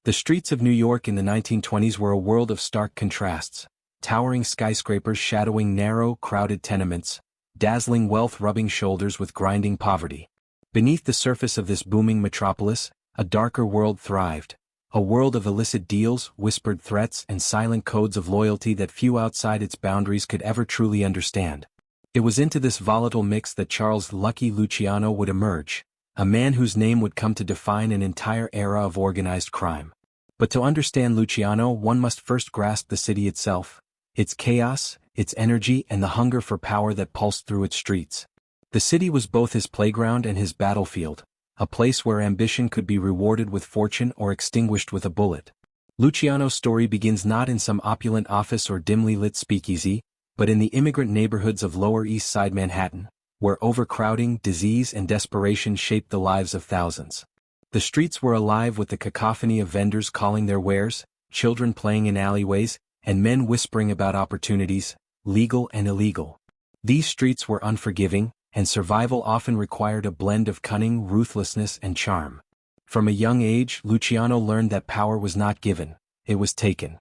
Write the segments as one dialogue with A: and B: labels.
A: The streets of New York in the 1920s were a world of stark contrasts. Towering skyscrapers shadowing narrow, crowded tenements, dazzling wealth rubbing shoulders with grinding poverty. Beneath the surface of this booming metropolis, a darker world thrived. A world of illicit deals, whispered threats, and silent codes of loyalty that few outside its boundaries could ever truly understand. It was into this volatile mix that Charles Lucky Luciano would emerge, a man whose name would come to define an entire era of organized crime. But to understand Luciano, one must first grasp the city itself, its chaos, its energy, and the hunger for power that pulsed through its streets. The city was both his playground and his battlefield, a place where ambition could be rewarded with fortune or extinguished with a bullet. Luciano's story begins not in some opulent office or dimly lit speakeasy, but in the immigrant neighborhoods of Lower East Side Manhattan, where overcrowding, disease, and desperation shaped the lives of thousands. The streets were alive with the cacophony of vendors calling their wares, children playing in alleyways, and men whispering about opportunities, legal and illegal. These streets were unforgiving, and survival often required a blend of cunning, ruthlessness, and charm. From a young age, Luciano learned that power was not given, it was taken.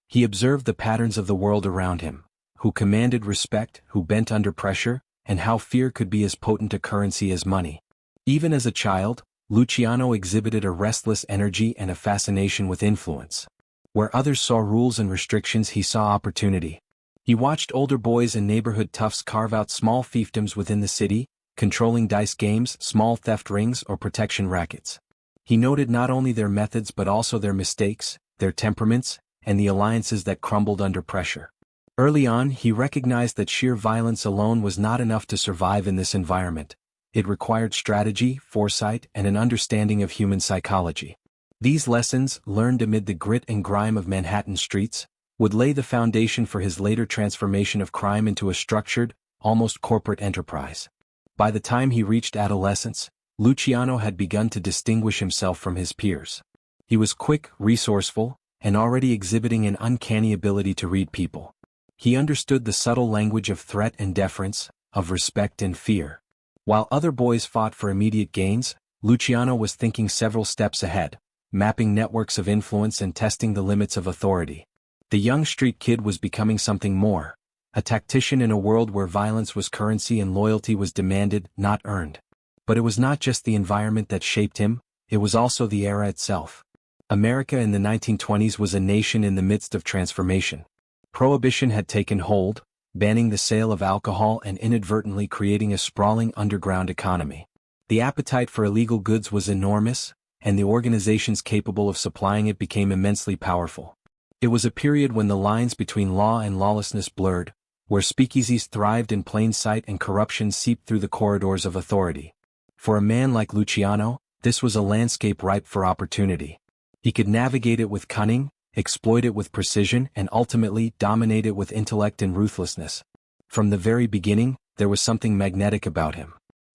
A: He observed the patterns of the world around him, who commanded respect, who bent under pressure, and how fear could be as potent a currency as money. Even as a child, Luciano exhibited a restless energy and a fascination with influence. Where others saw rules and restrictions, he saw opportunity. He watched older boys and neighborhood toughs carve out small fiefdoms within the city, controlling dice games, small theft rings, or protection rackets. He noted not only their methods but also their mistakes, their temperaments, and the alliances that crumbled under pressure. Early on, he recognized that sheer violence alone was not enough to survive in this environment. It required strategy, foresight, and an understanding of human psychology. These lessons, learned amid the grit and grime of Manhattan streets, would lay the foundation for his later transformation of crime into a structured, almost corporate enterprise. By the time he reached adolescence, Luciano had begun to distinguish himself from his peers. He was quick, resourceful, and already exhibiting an uncanny ability to read people. He understood the subtle language of threat and deference, of respect and fear. While other boys fought for immediate gains, Luciano was thinking several steps ahead, mapping networks of influence and testing the limits of authority. The young street kid was becoming something more, a tactician in a world where violence was currency and loyalty was demanded, not earned. But it was not just the environment that shaped him, it was also the era itself. America in the 1920s was a nation in the midst of transformation. Prohibition had taken hold, banning the sale of alcohol and inadvertently creating a sprawling underground economy. The appetite for illegal goods was enormous, and the organizations capable of supplying it became immensely powerful. It was a period when the lines between law and lawlessness blurred, where speakeasies thrived in plain sight and corruption seeped through the corridors of authority. For a man like Luciano, this was a landscape ripe for opportunity. He could navigate it with cunning, exploit it with precision, and ultimately dominate it with intellect and ruthlessness. From the very beginning, there was something magnetic about him.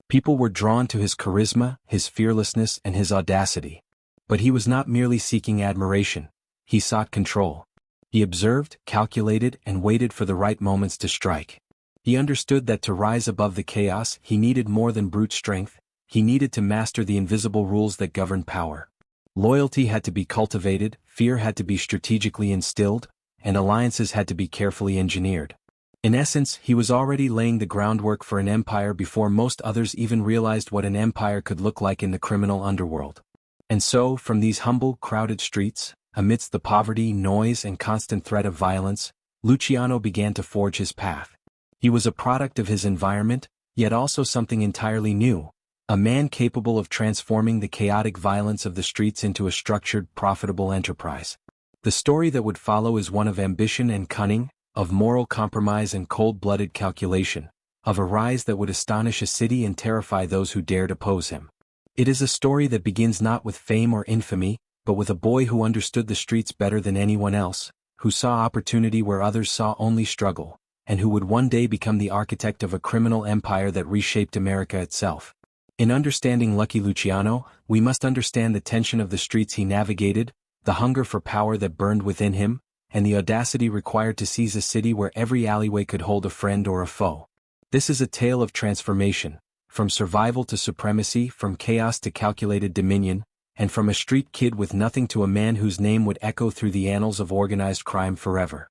A: People were drawn to his charisma, his fearlessness, and his audacity. But he was not merely seeking admiration, he sought control. He observed, calculated, and waited for the right moments to strike. He understood that to rise above the chaos, he needed more than brute strength, he needed to master the invisible rules that govern power. Loyalty had to be cultivated, fear had to be strategically instilled, and alliances had to be carefully engineered. In essence, he was already laying the groundwork for an empire before most others even realized what an empire could look like in the criminal underworld. And so, from these humble, crowded streets, amidst the poverty, noise, and constant threat of violence, Luciano began to forge his path. He was a product of his environment, yet also something entirely new. A man capable of transforming the chaotic violence of the streets into a structured, profitable enterprise. The story that would follow is one of ambition and cunning, of moral compromise and cold-blooded calculation, of a rise that would astonish a city and terrify those who dared oppose him. It is a story that begins not with fame or infamy, but with a boy who understood the streets better than anyone else, who saw opportunity where others saw only struggle, and who would one day become the architect of a criminal empire that reshaped America itself. In understanding Lucky Luciano, we must understand the tension of the streets he navigated, the hunger for power that burned within him, and the audacity required to seize a city where every alleyway could hold a friend or a foe. This is a tale of transformation, from survival to supremacy, from chaos to calculated dominion, and from a street kid with nothing to a man whose name would echo through the annals of organized crime forever.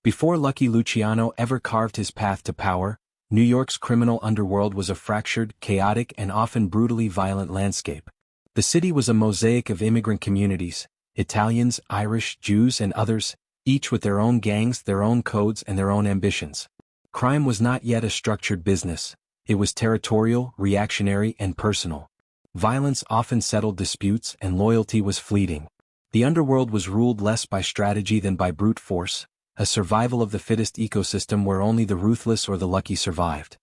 A: Before Lucky Luciano ever carved his path to power, New York's criminal underworld was a fractured, chaotic, and often brutally violent landscape. The city was a mosaic of immigrant communities, Italians, Irish, Jews, and others, each with their own gangs, their own codes, and their own ambitions. Crime was not yet a structured business. It was territorial, reactionary, and personal. Violence often settled disputes, and loyalty was fleeting. The underworld was ruled less by strategy than by brute force, a survival of the fittest ecosystem where only the ruthless or the lucky survived.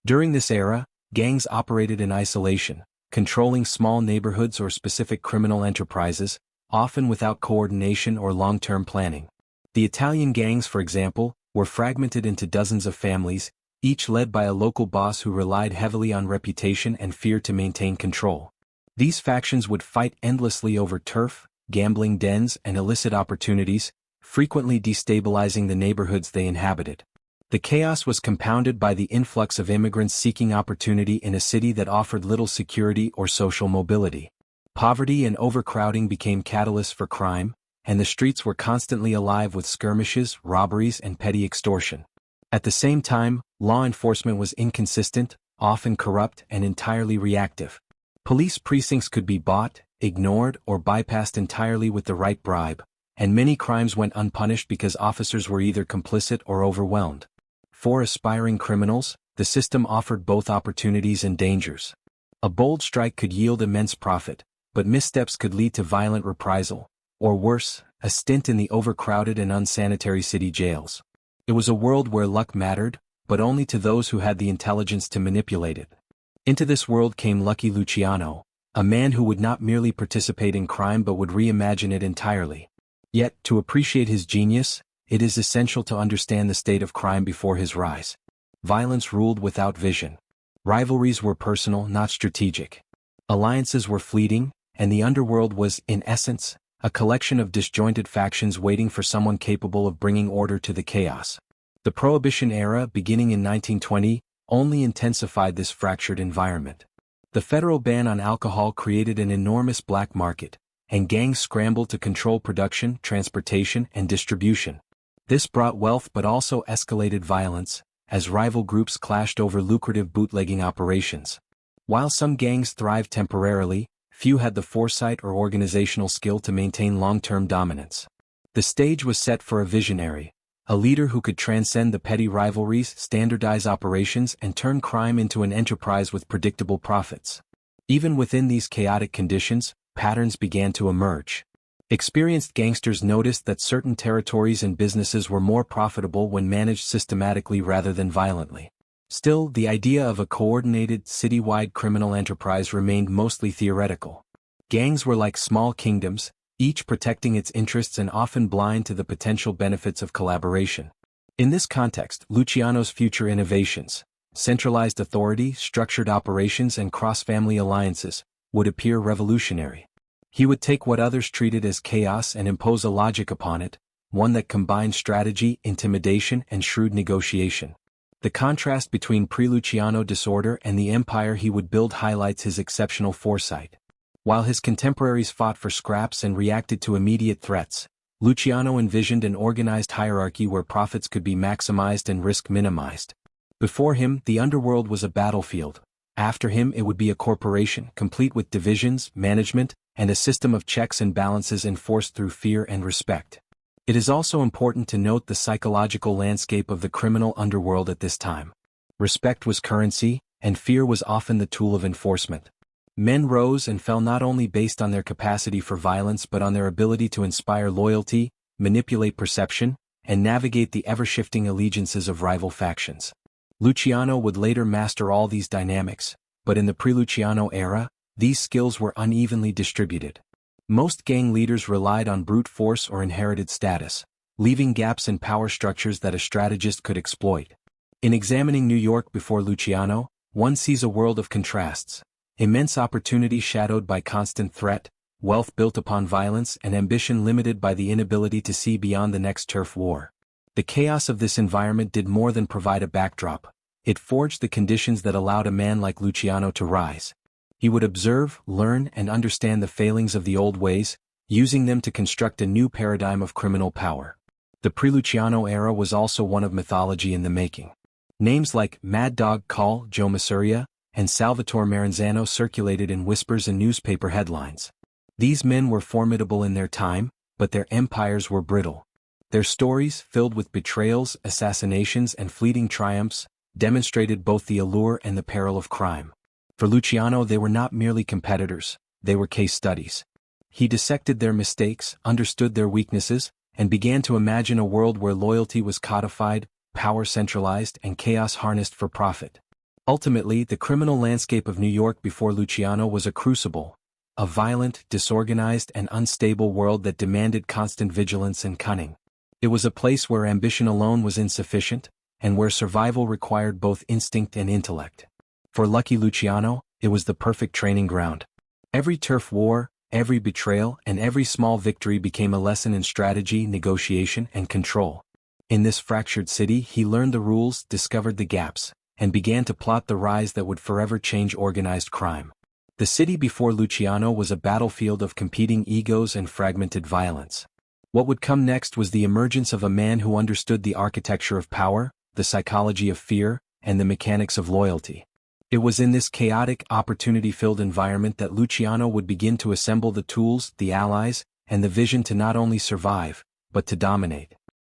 A: During this era, gangs operated in isolation, controlling small neighborhoods or specific criminal enterprises, often without coordination or long-term planning. The Italian gangs, for example, were fragmented into dozens of families, each led by a local boss who relied heavily on reputation and fear to maintain control. These factions would fight endlessly over turf, gambling dens, and illicit opportunities, frequently destabilizing the neighborhoods they inhabited. The chaos was compounded by the influx of immigrants seeking opportunity in a city that offered little security or social mobility. Poverty and overcrowding became catalysts for crime, and the streets were constantly alive with skirmishes, robberies, and petty extortion. At the same time, law enforcement was inconsistent, often corrupt, and entirely reactive. Police precincts could be bought, ignored, or bypassed entirely with the right bribe, and many crimes went unpunished because officers were either complicit or overwhelmed. For aspiring criminals, the system offered both opportunities and dangers. A bold strike could yield immense profit, but missteps could lead to violent reprisal, or worse, a stint in the overcrowded and unsanitary city jails. It was a world where luck mattered, but only to those who had the intelligence to manipulate it. Into this world came Lucky Luciano, a man who would not merely participate in crime but would reimagine it entirely. Yet, to appreciate his genius, it is essential to understand the state of crime before his rise. Violence ruled without vision. Rivalries were personal, not strategic. Alliances were fleeting, and the underworld was, in essence, a collection of disjointed factions waiting for someone capable of bringing order to the chaos. The Prohibition era, beginning in 1920, only intensified this fractured environment. The federal ban on alcohol created an enormous black market, and gangs scrambled to control production, transportation, and distribution. This brought wealth but also escalated violence, as rival groups clashed over lucrative bootlegging operations. While some gangs thrived temporarily, few had the foresight or organizational skill to maintain long-term dominance. The stage was set for a visionary, a leader who could transcend the petty rivalries, standardize operations, and turn crime into an enterprise with predictable profits. Even within these chaotic conditions, patterns began to emerge. Experienced gangsters noticed that certain territories and businesses were more profitable when managed systematically rather than violently. Still, the idea of a coordinated, citywide criminal enterprise remained mostly theoretical. Gangs were like small kingdoms, each protecting its interests and often blind to the potential benefits of collaboration. In this context, Luciano's future innovations, centralized authority, structured operations, and cross-family alliances, would appear revolutionary. He would take what others treated as chaos and impose a logic upon it, one that combined strategy, intimidation, and shrewd negotiation. The contrast between pre-Luciano disorder and the empire he would build highlights his exceptional foresight. While his contemporaries fought for scraps and reacted to immediate threats, Luciano envisioned an organized hierarchy where profits could be maximized and risk minimized. Before him, the underworld was a battlefield. After him, it would be a corporation, complete with divisions, management, and a system of checks and balances enforced through fear and respect. It is also important to note the psychological landscape of the criminal underworld at this time. Respect was currency, and fear was often the tool of enforcement. Men rose and fell not only based on their capacity for violence but on their ability to inspire loyalty, manipulate perception, and navigate the ever-shifting allegiances of rival factions. Luciano would later master all these dynamics, but in the pre-Luciano era, these skills were unevenly distributed. Most gang leaders relied on brute force or inherited status, leaving gaps in power structures that a strategist could exploit. In examining New York before Luciano, one sees a world of contrasts: immense opportunity shadowed by constant threat, wealth built upon violence, and ambition limited by the inability to see beyond the next turf war. The chaos of this environment did more than provide a backdrop. It forged the conditions that allowed a man like Luciano to rise. He would observe, learn, and understand the failings of the old ways, using them to construct a new paradigm of criminal power. The pre-Luciano era was also one of mythology in the making. Names like Mad Dog Call Joe Masuria and Salvatore Maranzano circulated in whispers and newspaper headlines. These men were formidable in their time, but their empires were brittle. Their stories, filled with betrayals, assassinations, and fleeting triumphs, demonstrated both the allure and the peril of crime. For Luciano, they were not merely competitors, they were case studies. He dissected their mistakes, understood their weaknesses, and began to imagine a world where loyalty was codified, power centralized, and chaos harnessed for profit. Ultimately, the criminal landscape of New York before Luciano was a crucible, a violent, disorganized, and unstable world that demanded constant vigilance and cunning. It was a place where ambition alone was insufficient, and where survival required both instinct and intellect. For Lucky Luciano, it was the perfect training ground. Every turf war, every betrayal, and every small victory became a lesson in strategy, negotiation, and control. In this fractured city, he learned the rules, discovered the gaps, and began to plot the rise that would forever change organized crime. The city before Luciano was a battlefield of competing egos and fragmented violence. What would come next was the emergence of a man who understood the architecture of power, the psychology of fear, and the mechanics of loyalty. It was in this chaotic, opportunity-filled environment that Luciano would begin to assemble the tools, the allies, and the vision to not only survive, but to dominate.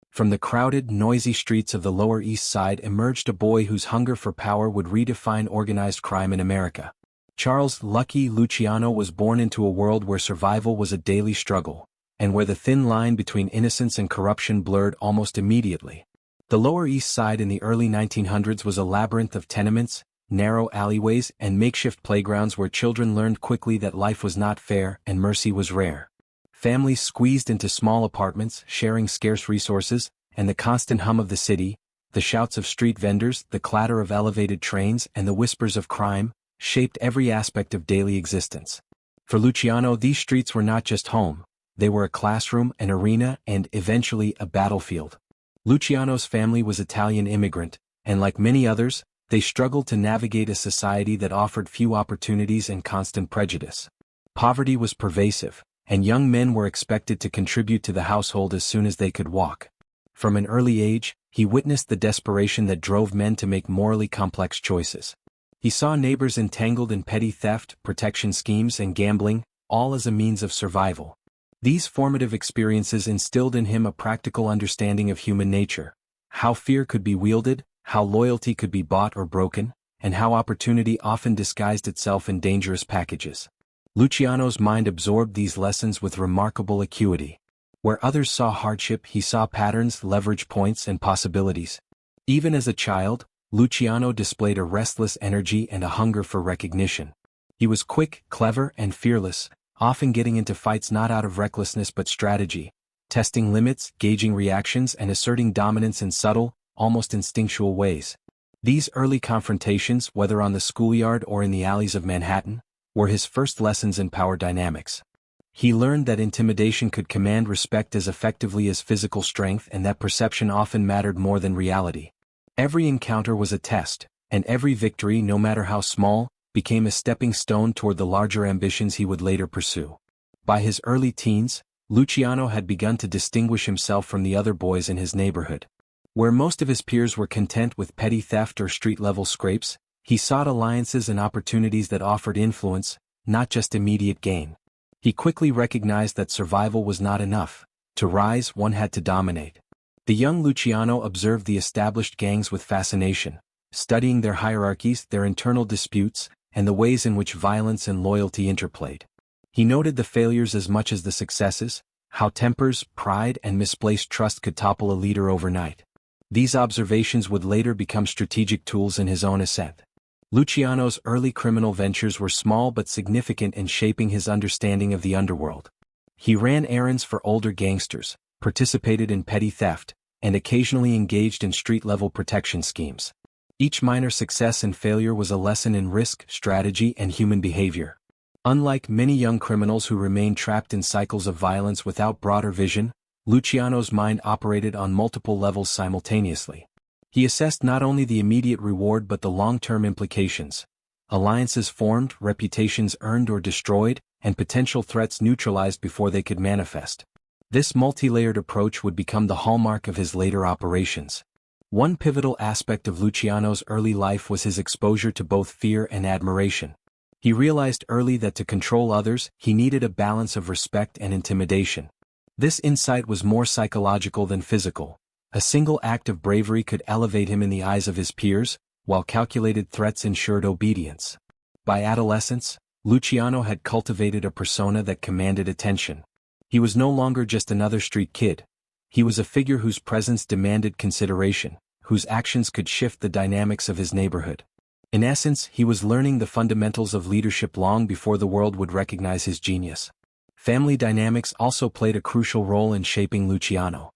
A: From the crowded, noisy streets of the Lower East Side emerged a boy whose hunger for power would redefine organized crime in America. Charles Lucky Luciano was born into a world where survival was a daily struggle, and where the thin line between innocence and corruption blurred almost immediately. The Lower East Side in the early 1900s was a labyrinth of tenements, narrow alleyways, and makeshift playgrounds where children learned quickly that life was not fair and mercy was rare. Families squeezed into small apartments, sharing scarce resources, and the constant hum of the city, the shouts of street vendors, the clatter of elevated trains, and the whispers of crime, shaped every aspect of daily existence. For Luciano, these streets were not just home, they were a classroom, an arena, and, eventually, a battlefield. Luciano's family was Italian immigrant, and like many others, they struggled to navigate a society that offered few opportunities and constant prejudice. Poverty was pervasive, and young men were expected to contribute to the household as soon as they could walk. From an early age, he witnessed the desperation that drove men to make morally complex choices. He saw neighbors entangled in petty theft, protection schemes, and gambling, all as a means of survival. These formative experiences instilled in him a practical understanding of human nature, how fear could be wielded, how loyalty could be bought or broken, and how opportunity often disguised itself in dangerous packages. Luciano's mind absorbed these lessons with remarkable acuity. Where others saw hardship, he saw patterns, leverage points, and possibilities. Even as a child, Luciano displayed a restless energy and a hunger for recognition. He was quick, clever, and fearless, often getting into fights not out of recklessness but strategy, testing limits, gauging reactions, and asserting dominance in subtle, almost instinctual ways. These early confrontations, whether on the schoolyard or in the alleys of Manhattan, were his first lessons in power dynamics. He learned that intimidation could command respect as effectively as physical strength and that perception often mattered more than reality. Every encounter was a test, and every victory, no matter how small, became a stepping stone toward the larger ambitions he would later pursue. By his early teens, Luciano had begun to distinguish himself from the other boys in his neighborhood. Where most of his peers were content with petty theft or street-level scrapes, he sought alliances and opportunities that offered influence, not just immediate gain. He quickly recognized that survival was not enough. To rise, one had to dominate. The young Luciano observed the established gangs with fascination, studying their hierarchies, their internal disputes, and the ways in which violence and loyalty interplayed. He noted the failures as much as the successes, how tempers, pride, and misplaced trust could topple a leader overnight. These observations would later become strategic tools in his own ascent. Luciano's early criminal ventures were small but significant in shaping his understanding of the underworld. He ran errands for older gangsters, participated in petty theft, and occasionally engaged in street-level protection schemes. Each minor success and failure was a lesson in risk, strategy, and human behavior. Unlike many young criminals who remained trapped in cycles of violence without broader vision, Luciano's mind operated on multiple levels simultaneously. He assessed not only the immediate reward but the long-term implications, alliances formed, reputations earned or destroyed, and potential threats neutralized before they could manifest. This multi-layered approach would become the hallmark of his later operations. One pivotal aspect of Luciano's early life was his exposure to both fear and admiration. He realized early that to control others, he needed a balance of respect and intimidation. This insight was more psychological than physical. A single act of bravery could elevate him in the eyes of his peers, while calculated threats ensured obedience. By adolescence, Luciano had cultivated a persona that commanded attention. He was no longer just another street kid. He was a figure whose presence demanded consideration, whose actions could shift the dynamics of his neighborhood. In essence, he was learning the fundamentals of leadership long before the world would recognize his genius. Family dynamics also played a crucial role in shaping Luciano.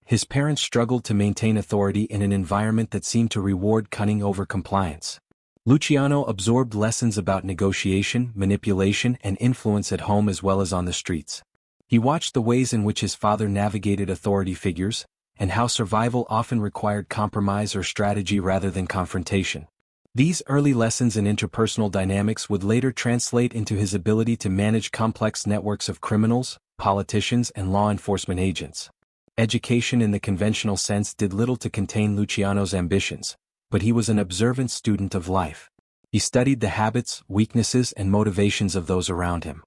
A: His parents struggled to maintain authority in an environment that seemed to reward cunning over compliance. Luciano absorbed lessons about negotiation, manipulation, and influence at home as well as on the streets. He watched the ways in which his father navigated authority figures, and how survival often required compromise or strategy rather than confrontation. These early lessons in interpersonal dynamics would later translate into his ability to manage complex networks of criminals, politicians, and law enforcement agents. Education in the conventional sense did little to contain Luciano's ambitions, but he was an observant student of life. He studied the habits, weaknesses, and motivations of those around him.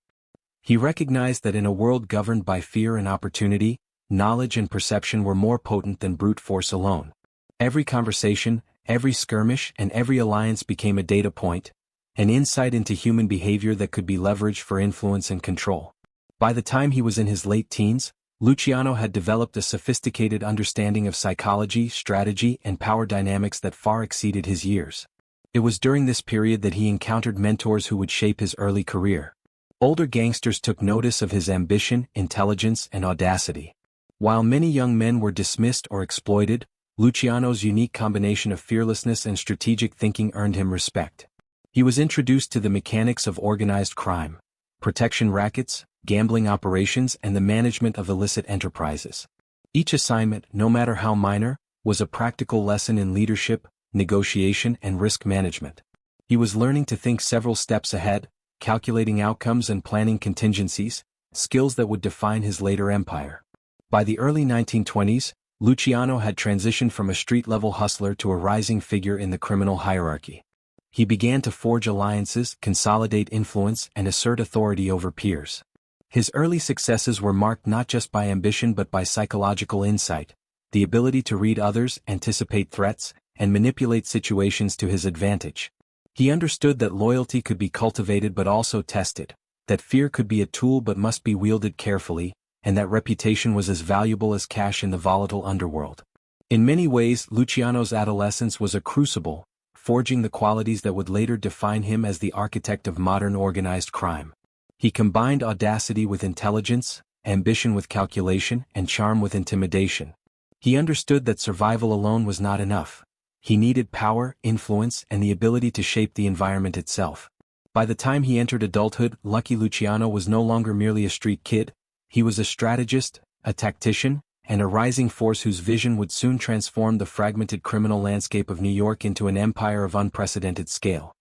A: He recognized that in a world governed by fear and opportunity, knowledge and perception were more potent than brute force alone. Every conversation, every skirmish, and every alliance became a data point, an insight into human behavior that could be leveraged for influence and control. By the time he was in his late teens, Luciano had developed a sophisticated understanding of psychology, strategy, and power dynamics that far exceeded his years. It was during this period that he encountered mentors who would shape his early career. Older gangsters took notice of his ambition, intelligence, and audacity. While many young men were dismissed or exploited, Luciano's unique combination of fearlessness and strategic thinking earned him respect. He was introduced to the mechanics of organized crime, protection rackets, gambling operations, and the management of illicit enterprises. Each assignment, no matter how minor, was a practical lesson in leadership, negotiation, and risk management. He was learning to think several steps ahead, calculating outcomes and planning contingencies, skills that would define his later empire. By the early 1920s, Luciano had transitioned from a street-level hustler to a rising figure in the criminal hierarchy. He began to forge alliances, consolidate influence, and assert authority over peers. His early successes were marked not just by ambition but by psychological insight, the ability to read others, anticipate threats, and manipulate situations to his advantage. He understood that loyalty could be cultivated but also tested, that fear could be a tool but must be wielded carefully, and that reputation was as valuable as cash in the volatile underworld. In many ways, Luciano's adolescence was a crucible, forging the qualities that would later define him as the architect of modern organized crime. He combined audacity with intelligence, ambition with calculation, and charm with intimidation. He understood that survival alone was not enough. He needed power, influence, and the ability to shape the environment itself. By the time he entered adulthood, Lucky Luciano was no longer merely a street kid. He was a strategist, a tactician, and a rising force whose vision would soon transform the fragmented criminal landscape of New York into an empire of unprecedented scale.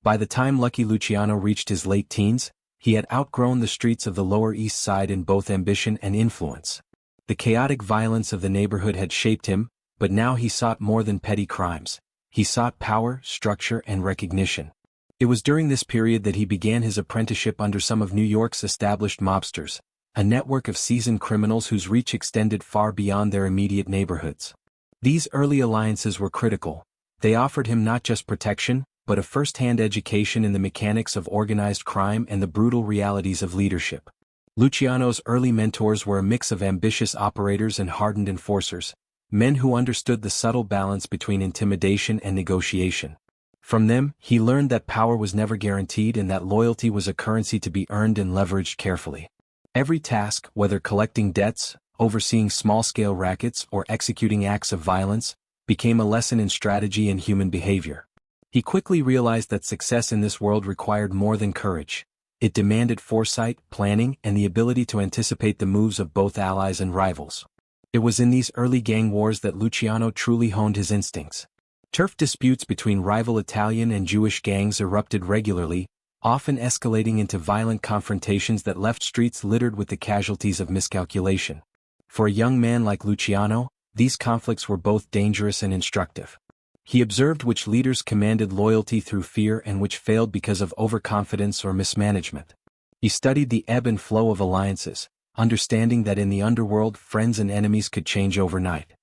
A: By the time Lucky Luciano reached his late teens, he had outgrown the streets of the Lower East Side in both ambition and influence. The chaotic violence of the neighborhood had shaped him, but now he sought more than petty crimes. He sought power, structure, and recognition. It was during this period that he began his apprenticeship under some of New York's established mobsters, a network of seasoned criminals whose reach extended far beyond their immediate neighborhoods. These early alliances were critical. They offered him not just protection, but a first-hand education in the mechanics of organized crime and the brutal realities of leadership. Luciano's early mentors were a mix of ambitious operators and hardened enforcers, men who understood the subtle balance between intimidation and negotiation. From them, he learned that power was never guaranteed and that loyalty was a currency to be earned and leveraged carefully. Every task, whether collecting debts, overseeing small-scale rackets, or executing acts of violence, became a lesson in strategy and human behavior. He quickly realized that success in this world required more than courage. It demanded foresight, planning, and the ability to anticipate the moves of both allies and rivals. It was in these early gang wars that Luciano truly honed his instincts. Turf disputes between rival Italian and Jewish gangs erupted regularly, often escalating into violent confrontations that left streets littered with the casualties of miscalculation. For a young man like Luciano, these conflicts were both dangerous and instructive. He observed which leaders commanded loyalty through fear and which failed because of overconfidence or mismanagement. He studied the ebb and flow of alliances, understanding that in the underworld friends and enemies could change overnight.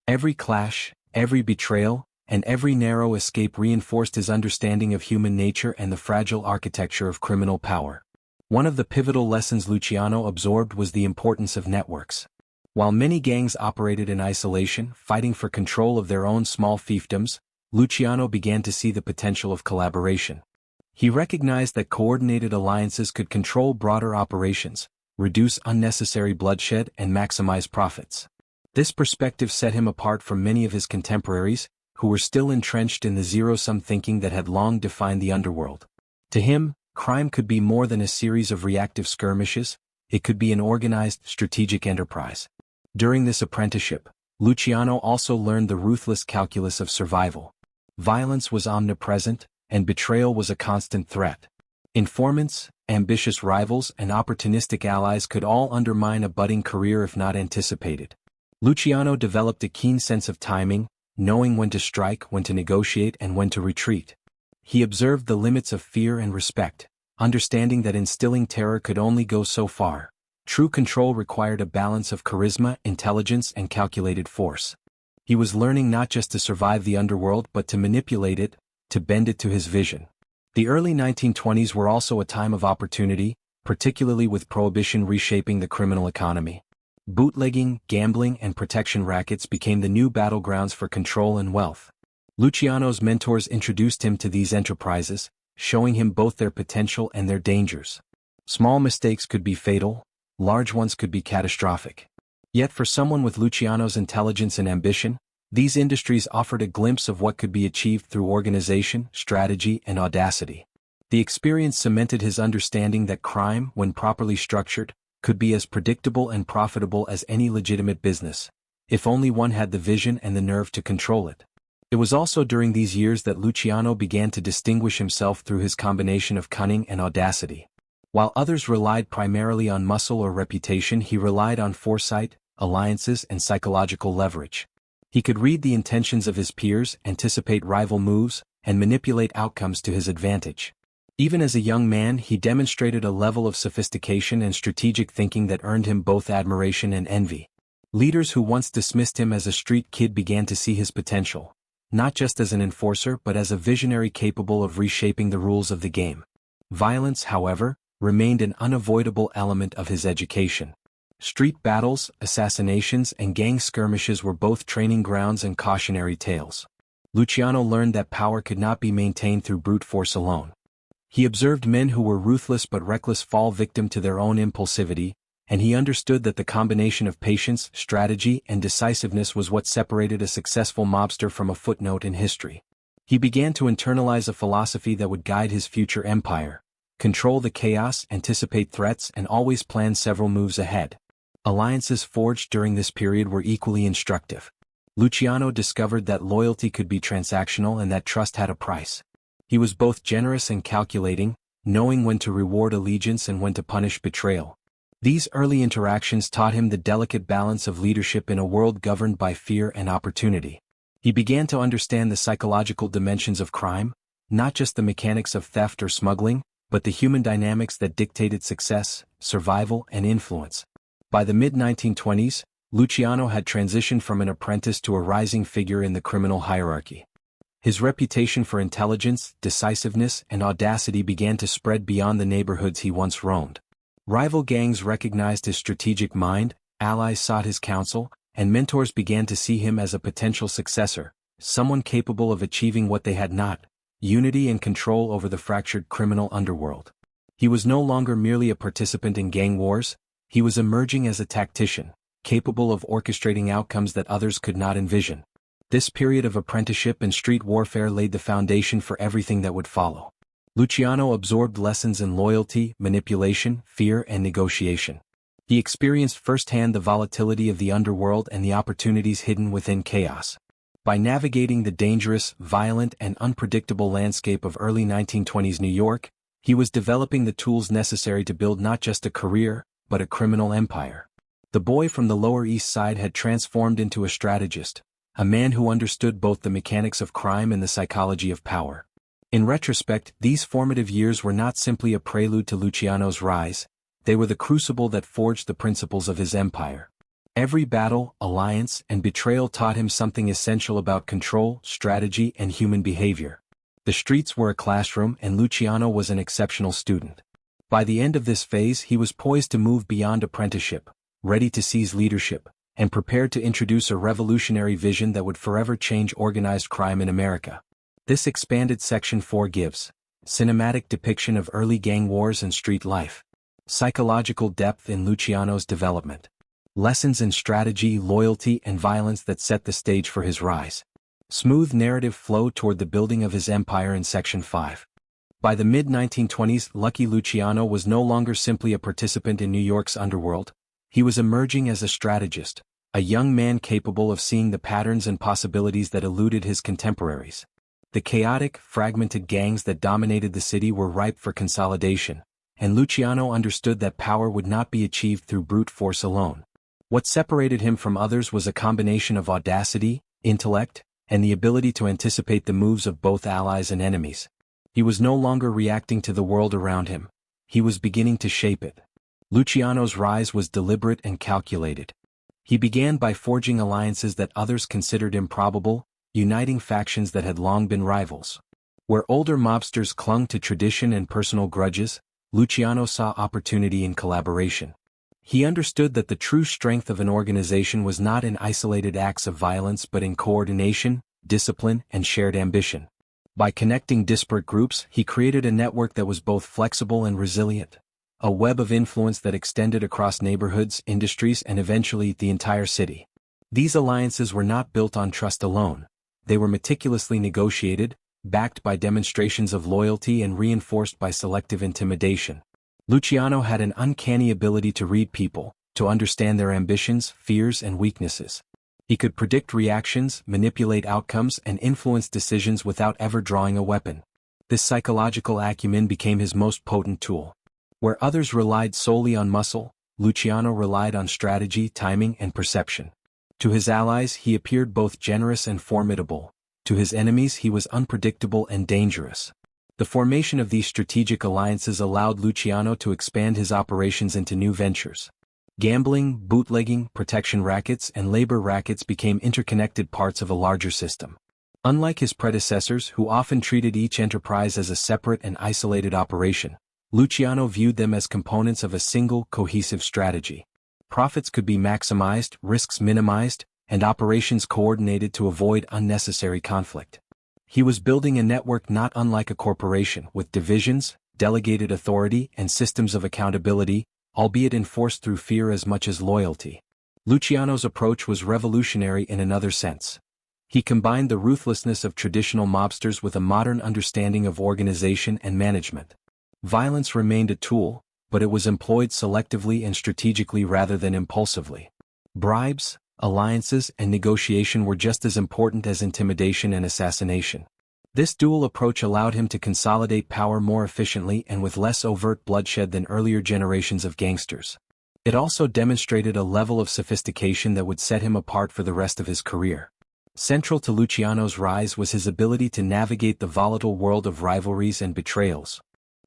A: Every clash, every betrayal, and every narrow escape reinforced his understanding of human nature and the fragile architecture of criminal power. One of the pivotal lessons Luciano absorbed was the importance of networks. While many gangs operated in isolation, fighting for control of their own small fiefdoms, Luciano began to see the potential of collaboration. He recognized that coordinated alliances could control broader operations, reduce unnecessary bloodshed, and maximize profits. This perspective set him apart from many of his contemporaries, who were still entrenched in the zero-sum thinking that had long defined the underworld. To him, crime could be more than a series of reactive skirmishes, it could be an organized, strategic enterprise. During this apprenticeship, Luciano also learned the ruthless calculus of survival. Violence was omnipresent, and betrayal was a constant threat. Informants, ambitious rivals, and opportunistic allies could all undermine a budding career if not anticipated. Luciano developed a keen sense of timing, knowing when to strike, when to negotiate, and when to retreat. He observed the limits of fear and respect, understanding that instilling terror could only go so far. True control required a balance of charisma, intelligence, and calculated force. He was learning not just to survive the underworld but to manipulate it, to bend it to his vision. The early 1920s were also a time of opportunity, particularly with Prohibition reshaping the criminal economy. Bootlegging, gambling, and protection rackets became the new battlegrounds for control and wealth. Luciano's mentors introduced him to these enterprises, showing him both their potential and their dangers. Small mistakes could be fatal, large ones could be catastrophic. Yet for someone with Luciano's intelligence and ambition, these industries offered a glimpse of what could be achieved through organization, strategy, and audacity. The experience cemented his understanding that crime, when properly structured, could be as predictable and profitable as any legitimate business, if only one had the vision and the nerve to control it. It was also during these years that Luciano began to distinguish himself through his combination of cunning and audacity. While others relied primarily on muscle or reputation, he relied on foresight, alliances, and psychological leverage. He could read the intentions of his peers, anticipate rival moves, and manipulate outcomes to his advantage. Even as a young man, he demonstrated a level of sophistication and strategic thinking that earned him both admiration and envy. Leaders who once dismissed him as a street kid began to see his potential, not just as an enforcer but as a visionary capable of reshaping the rules of the game. Violence, however, remained an unavoidable element of his education. Street battles, assassinations, and gang skirmishes were both training grounds and cautionary tales. Luciano learned that power could not be maintained through brute force alone. He observed men who were ruthless but reckless fall victim to their own impulsivity, and he understood that the combination of patience, strategy, and decisiveness was what separated a successful mobster from a footnote in history. He began to internalize a philosophy that would guide his future empire: control the chaos, anticipate threats, and always plan several moves ahead. Alliances forged during this period were equally instructive. Luciano discovered that loyalty could be transactional and that trust had a price. He was both generous and calculating, knowing when to reward allegiance and when to punish betrayal. These early interactions taught him the delicate balance of leadership in a world governed by fear and opportunity. He began to understand the psychological dimensions of crime, not just the mechanics of theft or smuggling, but the human dynamics that dictated success, survival, and influence. By the mid-1920s, Luciano had transitioned from an apprentice to a rising figure in the criminal hierarchy. His reputation for intelligence, decisiveness, and audacity began to spread beyond the neighborhoods he once roamed. Rival gangs recognized his strategic mind, allies sought his counsel, and mentors began to see him as a potential successor, someone capable of achieving what they had not: unity and control over the fractured criminal underworld. He was no longer merely a participant in gang wars, he was emerging as a tactician, capable of orchestrating outcomes that others could not envision. This period of apprenticeship and street warfare laid the foundation for everything that would follow. Luciano absorbed lessons in loyalty, manipulation, fear, and negotiation. He experienced firsthand the volatility of the underworld and the opportunities hidden within chaos. By navigating the dangerous, violent, and unpredictable landscape of early 1920s New York, he was developing the tools necessary to build not just a career, but a criminal empire. The boy from the Lower East Side had transformed into a strategist, a man who understood both the mechanics of crime and the psychology of power. In retrospect, these formative years were not simply a prelude to Luciano's rise, they were the crucible that forged the principles of his empire. Every battle, alliance, and betrayal taught him something essential about control, strategy, and human behavior. The streets were a classroom, and Luciano was an exceptional student. By the end of this phase, he was poised to move beyond apprenticeship, ready to seize leadership, and prepared to introduce a revolutionary vision that would forever change organized crime in America. This expanded Section 4 gives cinematic depiction of early gang wars and street life, psychological depth in Luciano's development, lessons in strategy, loyalty, and violence that set the stage for his rise, smooth narrative flow toward the building of his empire in Section 5. By the mid-1920s, Lucky Luciano was no longer simply a participant in New York's underworld. He was emerging as a strategist, a young man capable of seeing the patterns and possibilities that eluded his contemporaries. The chaotic, fragmented gangs that dominated the city were ripe for consolidation, and Luciano understood that power would not be achieved through brute force alone. What separated him from others was a combination of audacity, intellect, and the ability to anticipate the moves of both allies and enemies. He was no longer reacting to the world around him, he was beginning to shape it. Luciano's rise was deliberate and calculated. He began by forging alliances that others considered improbable, uniting factions that had long been rivals. Where older mobsters clung to tradition and personal grudges, Luciano saw opportunity in collaboration. He understood that the true strength of an organization was not in isolated acts of violence but in coordination, discipline, and shared ambition. By connecting disparate groups, he created a network that was both flexible and resilient, a web of influence that extended across neighborhoods, industries, and eventually the entire city. These alliances were not built on trust alone. They were meticulously negotiated, backed by demonstrations of loyalty and reinforced by selective intimidation. Luciano had an uncanny ability to read people, to understand their ambitions, fears, and weaknesses. He could predict reactions, manipulate outcomes, and influence decisions without ever drawing a weapon. This psychological acumen became his most potent tool. Where others relied solely on muscle, Luciano relied on strategy, timing, and perception. To his allies, he appeared both generous and formidable. To his enemies, he was unpredictable and dangerous. The formation of these strategic alliances allowed Luciano to expand his operations into new ventures. Gambling, bootlegging, protection rackets, and labor rackets became interconnected parts of a larger system. Unlike his predecessors, who often treated each enterprise as a separate and isolated operation, Luciano viewed them as components of a single, cohesive strategy. Profits could be maximized, risks minimized, and operations coordinated to avoid unnecessary conflict. He was building a network not unlike a corporation, with divisions, delegated authority, and systems of accountability, albeit enforced through fear as much as loyalty. Luciano's approach was revolutionary in another sense. He combined the ruthlessness of traditional mobsters with a modern understanding of organization and management. Violence remained a tool, but it was employed selectively and strategically rather than impulsively. Bribes, alliances, and negotiation were just as important as intimidation and assassination. This dual approach allowed him to consolidate power more efficiently and with less overt bloodshed than earlier generations of gangsters. It also demonstrated a level of sophistication that would set him apart for the rest of his career. Central to Luciano's rise was his ability to navigate the volatile world of rivalries and betrayals.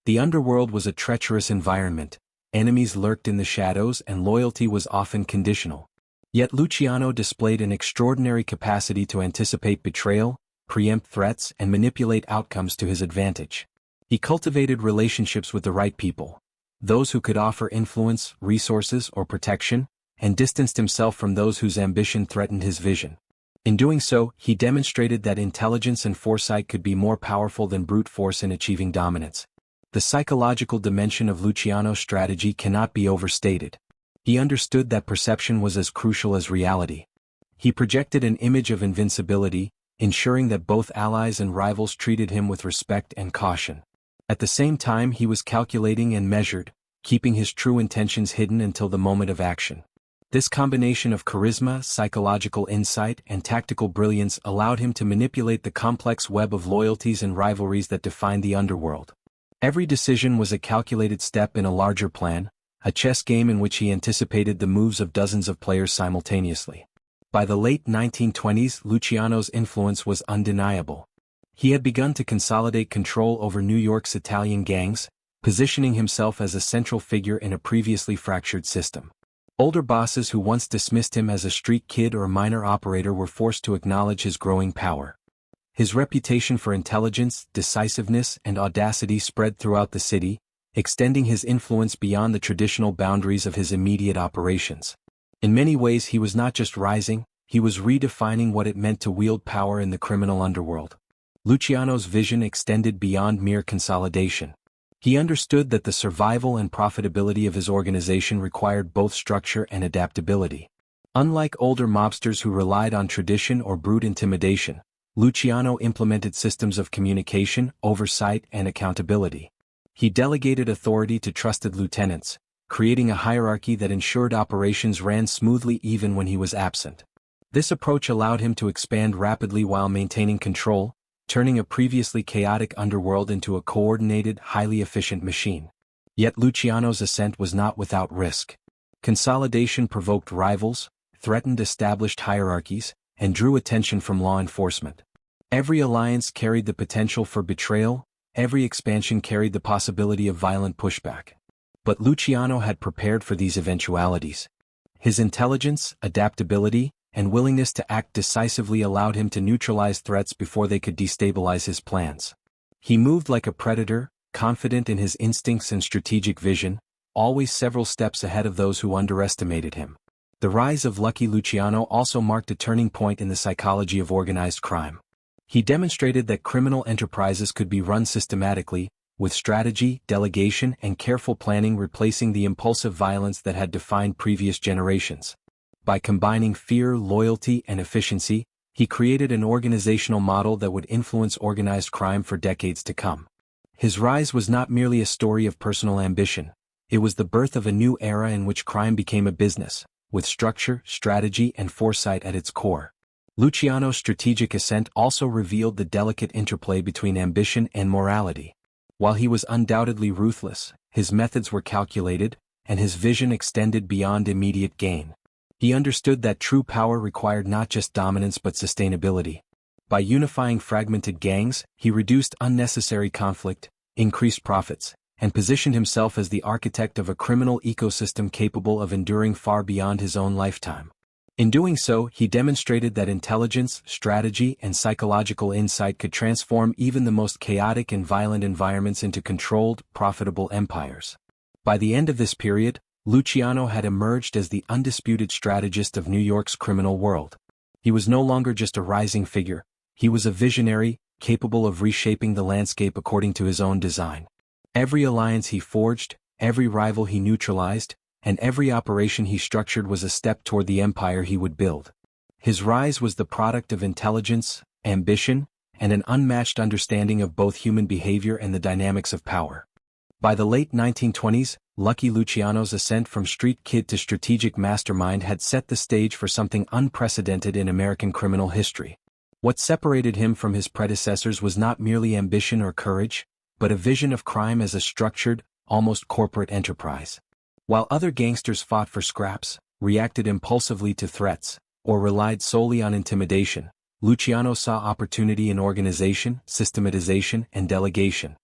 A: The underworld was a treacherous environment, enemies lurked in the shadows and loyalty was often conditional. Yet Luciano displayed an extraordinary capacity to anticipate betrayal, preempt threats, and manipulate outcomes to his advantage. He cultivated relationships with the right people, those who could offer influence, resources, or protection, and distanced himself from those whose ambition threatened his vision. In doing so, he demonstrated that intelligence and foresight could be more powerful than brute force in achieving dominance. The psychological dimension of Luciano's strategy cannot be overstated. He understood that perception was as crucial as reality. He projected an image of invincibility, ensuring that both allies and rivals treated him with respect and caution. At the same time, he was calculating and measured, keeping his true intentions hidden until the moment of action. This combination of charisma, psychological insight, and tactical brilliance allowed him to manipulate the complex web of loyalties and rivalries that defined the underworld. Every decision was a calculated step in a larger plan, a chess game in which he anticipated the moves of dozens of players simultaneously. By the late 1920s, Luciano's influence was undeniable. He had begun to consolidate control over New York's Italian gangs, positioning himself as a central figure in a previously fractured system. Older bosses who once dismissed him as a street kid or minor operator were forced to acknowledge his growing power. His reputation for intelligence, decisiveness, and audacity spread throughout the city, extending his influence beyond the traditional boundaries of his immediate operations. In many ways he was not just rising, he was redefining what it meant to wield power in the criminal underworld. Luciano's vision extended beyond mere consolidation. He understood that the survival and profitability of his organization required both structure and adaptability. Unlike older mobsters who relied on tradition or brute intimidation, Luciano implemented systems of communication, oversight, and accountability. He delegated authority to trusted lieutenants, creating a hierarchy that ensured operations ran smoothly even when he was absent. This approach allowed him to expand rapidly while maintaining control, turning a previously chaotic underworld into a coordinated, highly efficient machine. Yet Luciano's ascent was not without risk. Consolidation provoked rivals, threatened established hierarchies, and drew attention from law enforcement. Every alliance carried the potential for betrayal, every expansion carried the possibility of violent pushback. But Luciano had prepared for these eventualities. His intelligence, adaptability, and willingness to act decisively allowed him to neutralize threats before they could destabilize his plans. He moved like a predator, confident in his instincts and strategic vision, always several steps ahead of those who underestimated him. The rise of Lucky Luciano also marked a turning point in the psychology of organized crime. He demonstrated that criminal enterprises could be run systematically, with strategy, delegation, and careful planning replacing the impulsive violence that had defined previous generations. By combining fear, loyalty, and efficiency, he created an organizational model that would influence organized crime for decades to come. His rise was not merely a story of personal ambition, it was the birth of a new era in which crime became a business, with structure, strategy, and foresight at its core. Luciano's strategic ascent also revealed the delicate interplay between ambition and morality. While he was undoubtedly ruthless, his methods were calculated, and his vision extended beyond immediate gain. He understood that true power required not just dominance but sustainability. By unifying fragmented gangs, he reduced unnecessary conflict, increased profits, and positioned himself as the architect of a criminal ecosystem capable of enduring far beyond his own lifetime. In doing so, he demonstrated that intelligence, strategy, and psychological insight could transform even the most chaotic and violent environments into controlled, profitable empires. By the end of this period, Luciano had emerged as the undisputed strategist of New York's criminal world. He was no longer just a rising figure, he was a visionary, capable of reshaping the landscape according to his own design. Every alliance he forged, every rival he neutralized, and every operation he structured was a step toward the empire he would build. His rise was the product of intelligence, ambition, and an unmatched understanding of both human behavior and the dynamics of power. By the late 1920s, Lucky Luciano's ascent from street kid to strategic mastermind had set the stage for something unprecedented in American criminal history. What separated him from his predecessors was not merely ambition or courage, but a vision of crime as a structured, almost corporate enterprise. While other gangsters fought for scraps, reacted impulsively to threats, or relied solely on intimidation, Luciano saw opportunity in organization, systematization, and delegation.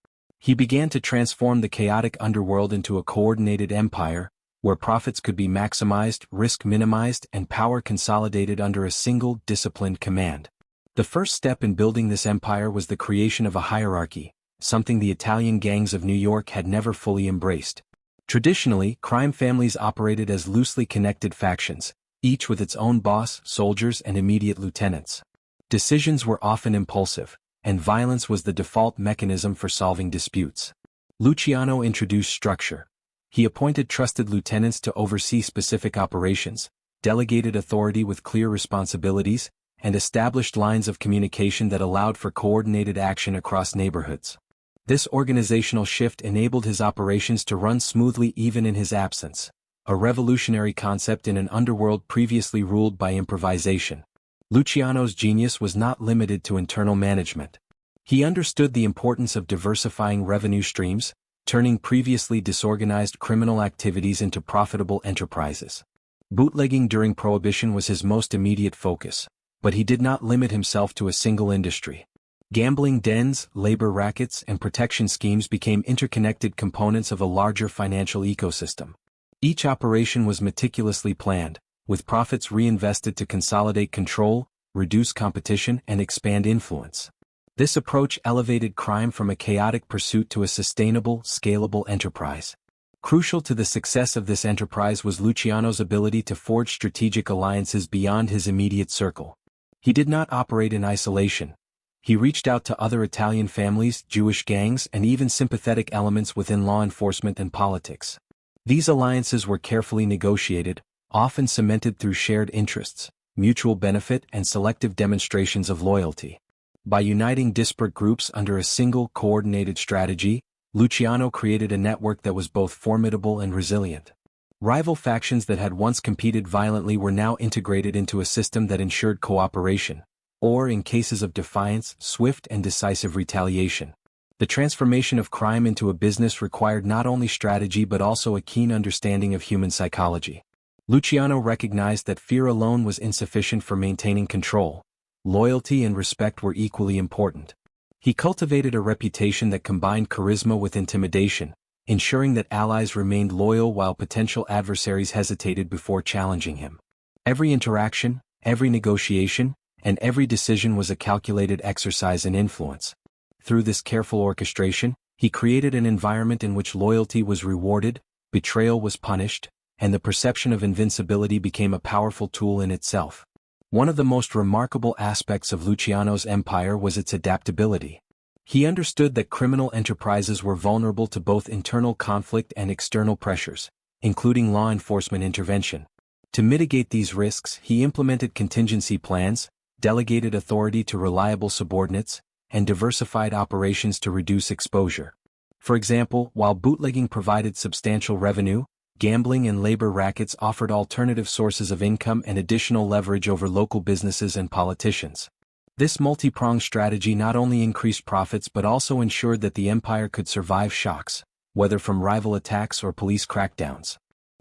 A: He began to transform the chaotic underworld into a coordinated empire, where profits could be maximized, risk minimized, and power consolidated under a single, disciplined command. The first step in building this empire was the creation of a hierarchy, something the Italian gangs of New York had never fully embraced. Traditionally, crime families operated as loosely connected factions, each with its own boss, soldiers, and immediate lieutenants. Decisions were often impulsive, and violence was the default mechanism for solving disputes. Luciano introduced structure. He appointed trusted lieutenants to oversee specific operations, delegated authority with clear responsibilities, and established lines of communication that allowed for coordinated action across neighborhoods. This organizational shift enabled his operations to run smoothly even in his absence. a revolutionary concept in an underworld previously ruled by improvisation. Luciano's genius was not limited to internal management. He understood the importance of diversifying revenue streams, turning previously disorganized criminal activities into profitable enterprises. Bootlegging during Prohibition was his most immediate focus, but he did not limit himself to a single industry. Gambling dens, labor rackets, and protection schemes became interconnected components of a larger financial ecosystem. Each operation was meticulously planned, with profits reinvested to consolidate control, reduce competition, and expand influence. This approach elevated crime from a chaotic pursuit to a sustainable, scalable enterprise. Crucial to the success of this enterprise was Luciano's ability to forge strategic alliances beyond his immediate circle. He did not operate in isolation. He reached out to other Italian families, Jewish gangs, and even sympathetic elements within law enforcement and politics. These alliances were carefully negotiated, often cemented through shared interests, mutual benefit, and selective demonstrations of loyalty. By uniting disparate groups under a single, coordinated strategy, Luciano created a network that was both formidable and resilient. Rival factions that had once competed violently were now integrated into a system that ensured cooperation, or, in cases of defiance, swift and decisive retaliation. The transformation of crime into a business required not only strategy but also a keen understanding of human psychology. Luciano recognized that fear alone was insufficient for maintaining control. Loyalty and respect were equally important. He cultivated a reputation that combined charisma with intimidation, ensuring that allies remained loyal while potential adversaries hesitated before challenging him. Every interaction, every negotiation, and every decision was a calculated exercise in influence. Through this careful orchestration, he created an environment in which loyalty was rewarded, betrayal was punished, and the perception of invincibility became a powerful tool in itself. One of the most remarkable aspects of Luciano's empire was its adaptability. He understood that criminal enterprises were vulnerable to both internal conflict and external pressures, including law enforcement intervention. To mitigate these risks, he implemented contingency plans, delegated authority to reliable subordinates, and diversified operations to reduce exposure. For example, while bootlegging provided substantial revenue, gambling and labor rackets offered alternative sources of income and additional leverage over local businesses and politicians. This multi-pronged strategy not only increased profits but also ensured that the empire could survive shocks, whether from rival attacks or police crackdowns.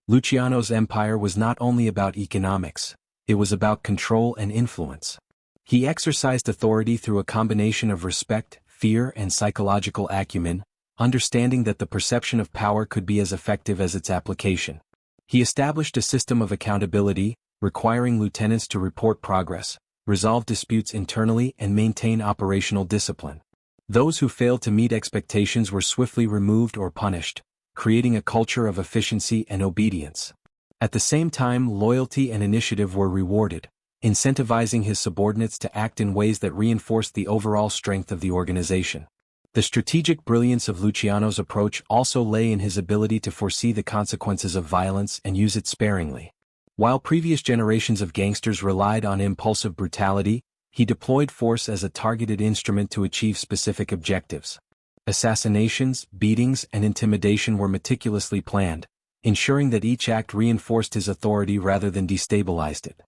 A: Luciano's empire was not only about economics, it was about control and influence. He exercised authority through a combination of respect, fear, and psychological acumen, understanding that the perception of power could be as effective as its application. He established a system of accountability, requiring lieutenants to report progress, resolve disputes internally, and maintain operational discipline. Those who failed to meet expectations were swiftly removed or punished, creating a culture of efficiency and obedience. At the same time, loyalty and initiative were rewarded, incentivizing his subordinates to act in ways that reinforced the overall strength of the organization. The strategic brilliance of Luciano's approach also lay in his ability to foresee the consequences of violence and use it sparingly. While previous generations of gangsters relied on impulsive brutality, he deployed force as a targeted instrument to achieve specific objectives. Assassinations, beatings, and intimidation were meticulously planned, ensuring that each act reinforced his authority rather than destabilized it.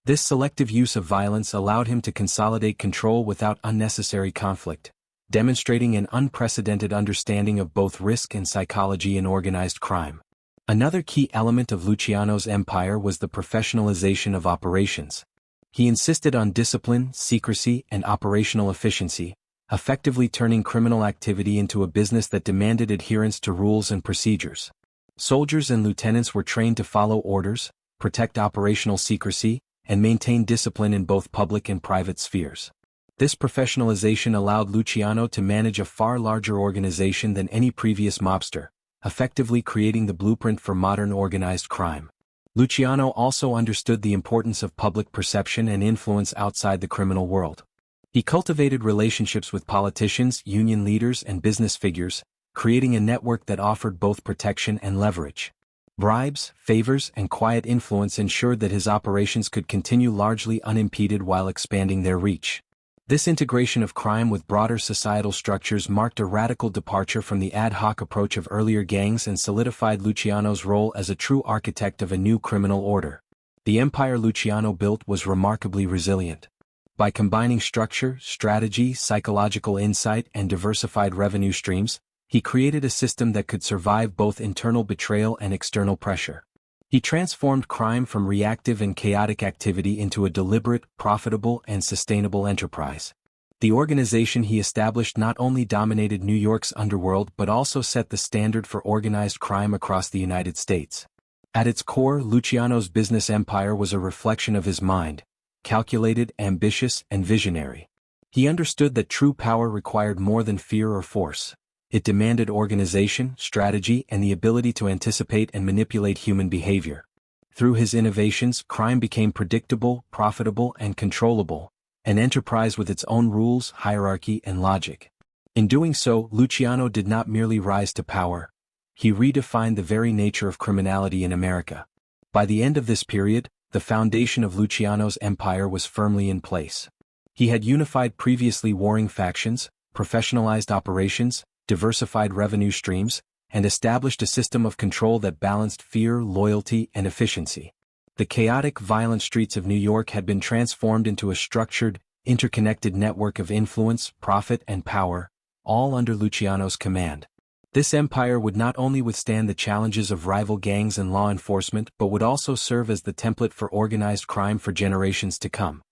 A: This selective use of violence allowed him to consolidate control without unnecessary conflict, demonstrating an unprecedented understanding of both risk and psychology in organized crime. Another key element of Luciano's empire was the professionalization of operations. He insisted on discipline, secrecy, and operational efficiency, effectively turning criminal activity into a business that demanded adherence to rules and procedures. Soldiers and lieutenants were trained to follow orders, protect operational secrecy, and maintain discipline in both public and private spheres. This professionalization allowed Luciano to manage a far larger organization than any previous mobster, effectively creating the blueprint for modern organized crime. Luciano also understood the importance of public perception and influence outside the criminal world. He cultivated relationships with politicians, union leaders, and business figures, creating a network that offered both protection and leverage. Bribes, favors, and quiet influence ensured that his operations could continue largely unimpeded while expanding their reach. This integration of crime with broader societal structures marked a radical departure from the ad hoc approach of earlier gangs and solidified Luciano's role as a true architect of a new criminal order. The empire Luciano built was remarkably resilient. By combining structure, strategy, psychological insight, and diversified revenue streams, he created a system that could survive both internal betrayal and external pressure. He transformed crime from reactive and chaotic activity into a deliberate, profitable, and sustainable enterprise. The organization he established not only dominated New York's underworld but also set the standard for organized crime across the United States. At its core, Luciano's business empire was a reflection of his mind, calculated, ambitious, and visionary. He understood that true power required more than fear or force. It demanded organization, strategy, and the ability to anticipate and manipulate human behavior. Through his innovations, crime became predictable, profitable, and controllable, an enterprise with its own rules, hierarchy, and logic. In doing so, Luciano did not merely rise to power. He redefined the very nature of criminality in America. By the end of this period, the foundation of Luciano's empire was firmly in place. He had unified previously warring factions, professionalized operations, diversified revenue streams, and established a system of control that balanced fear, loyalty, and efficiency. The chaotic, violent streets of New York had been transformed into a structured, interconnected network of influence, profit, and power, all under Luciano's command. This empire would not only withstand the challenges of rival gangs and law enforcement but would also serve as the template for organized crime for generations to come.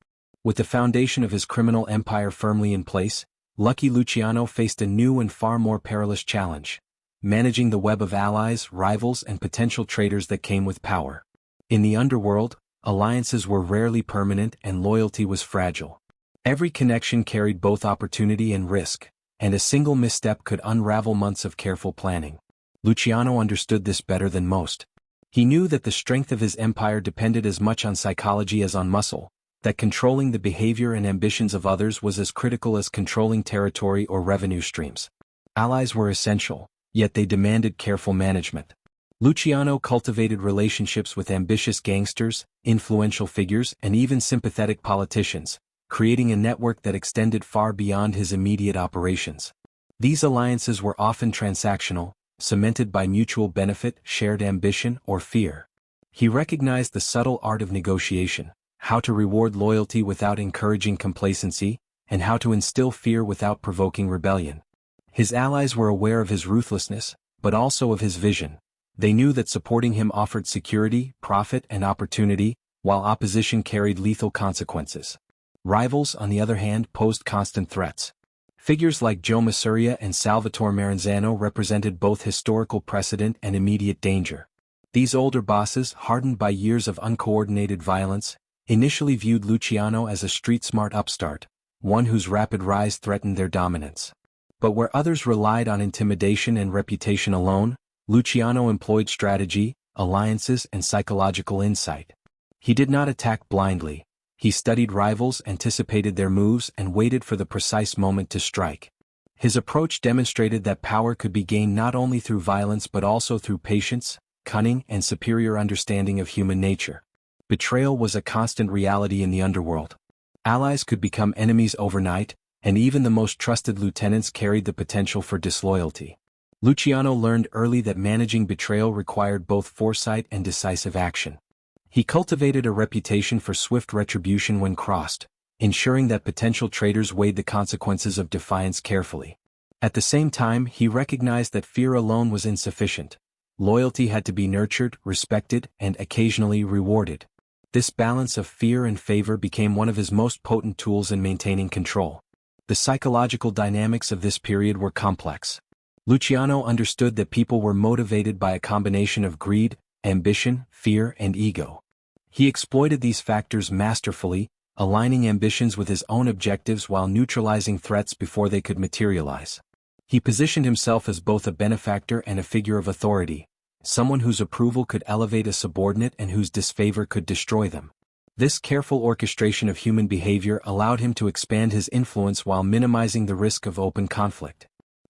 A: With the foundation of his criminal empire firmly in place, Lucky Luciano faced a new and far more perilous challenge: managing the web of allies, rivals, and potential traitors that came with power. In the underworld, alliances were rarely permanent and loyalty was fragile. Every connection carried both opportunity and risk, and a single misstep could unravel months of careful planning. Luciano understood this better than most. He knew that the strength of his empire depended as much on psychology as on muscle, that controlling the behavior and ambitions of others was as critical as controlling territory or revenue streams. Allies were essential, yet they demanded careful management. Luciano cultivated relationships with ambitious gangsters, influential figures, and even sympathetic politicians, creating a network that extended far beyond his immediate operations. These alliances were often transactional, cemented by mutual benefit, shared ambition, or fear. He recognized the subtle art of negotiation, how to reward loyalty without encouraging complacency, and how to instill fear without provoking rebellion. His allies were aware of his ruthlessness, but also of his vision. They knew that supporting him offered security, profit, and opportunity, while opposition carried lethal consequences. Rivals, on the other hand, posed constant threats. Figures like Joe Masuria and Salvatore Maranzano represented both historical precedent and immediate danger. These older bosses, hardened by years of uncoordinated violence, initially viewed Luciano as a street-smart upstart, one whose rapid rise threatened their dominance. But where others relied on intimidation and reputation alone, Luciano employed strategy, alliances, and psychological insight. He did not attack blindly. He studied rivals, anticipated their moves, and waited for the precise moment to strike. His approach demonstrated that power could be gained not only through violence but also through patience, cunning, and superior understanding of human nature. Betrayal was a constant reality in the underworld. Allies could become enemies overnight, and even the most trusted lieutenants carried the potential for disloyalty. Luciano learned early that managing betrayal required both foresight and decisive action. He cultivated a reputation for swift retribution when crossed, ensuring that potential traitors weighed the consequences of defiance carefully. At the same time, he recognized that fear alone was insufficient. Loyalty had to be nurtured, respected, and occasionally rewarded. This balance of fear and favor became one of his most potent tools in maintaining control. The psychological dynamics of this period were complex. Luciano understood that people were motivated by a combination of greed, ambition, fear, and ego. He exploited these factors masterfully, aligning ambitions with his own objectives while neutralizing threats before they could materialize. He positioned himself as both a benefactor and a figure of authority, someone whose approval could elevate a subordinate and whose disfavor could destroy them. This careful orchestration of human behavior allowed him to expand his influence while minimizing the risk of open conflict.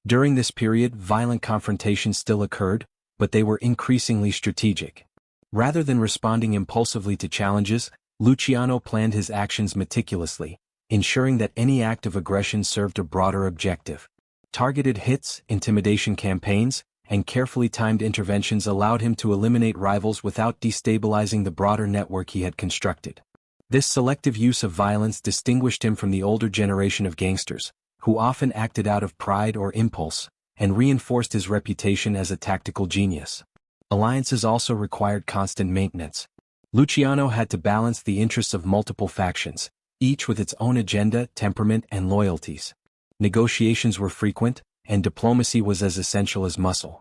A: During this period, violent confrontations still occurred, but they were increasingly strategic. Rather than responding impulsively to challenges, Luciano planned his actions meticulously, ensuring that any act of aggression served a broader objective. Targeted hits, intimidation campaigns, and carefully timed interventions allowed him to eliminate rivals without destabilizing the broader network he had constructed. This selective use of violence distinguished him from the older generation of gangsters, who often acted out of pride or impulse, and reinforced his reputation as a tactical genius. Alliances also required constant maintenance. Luciano had to balance the interests of multiple factions, each with its own agenda, temperament, and loyalties. Negotiations were frequent, and diplomacy was as essential as muscle.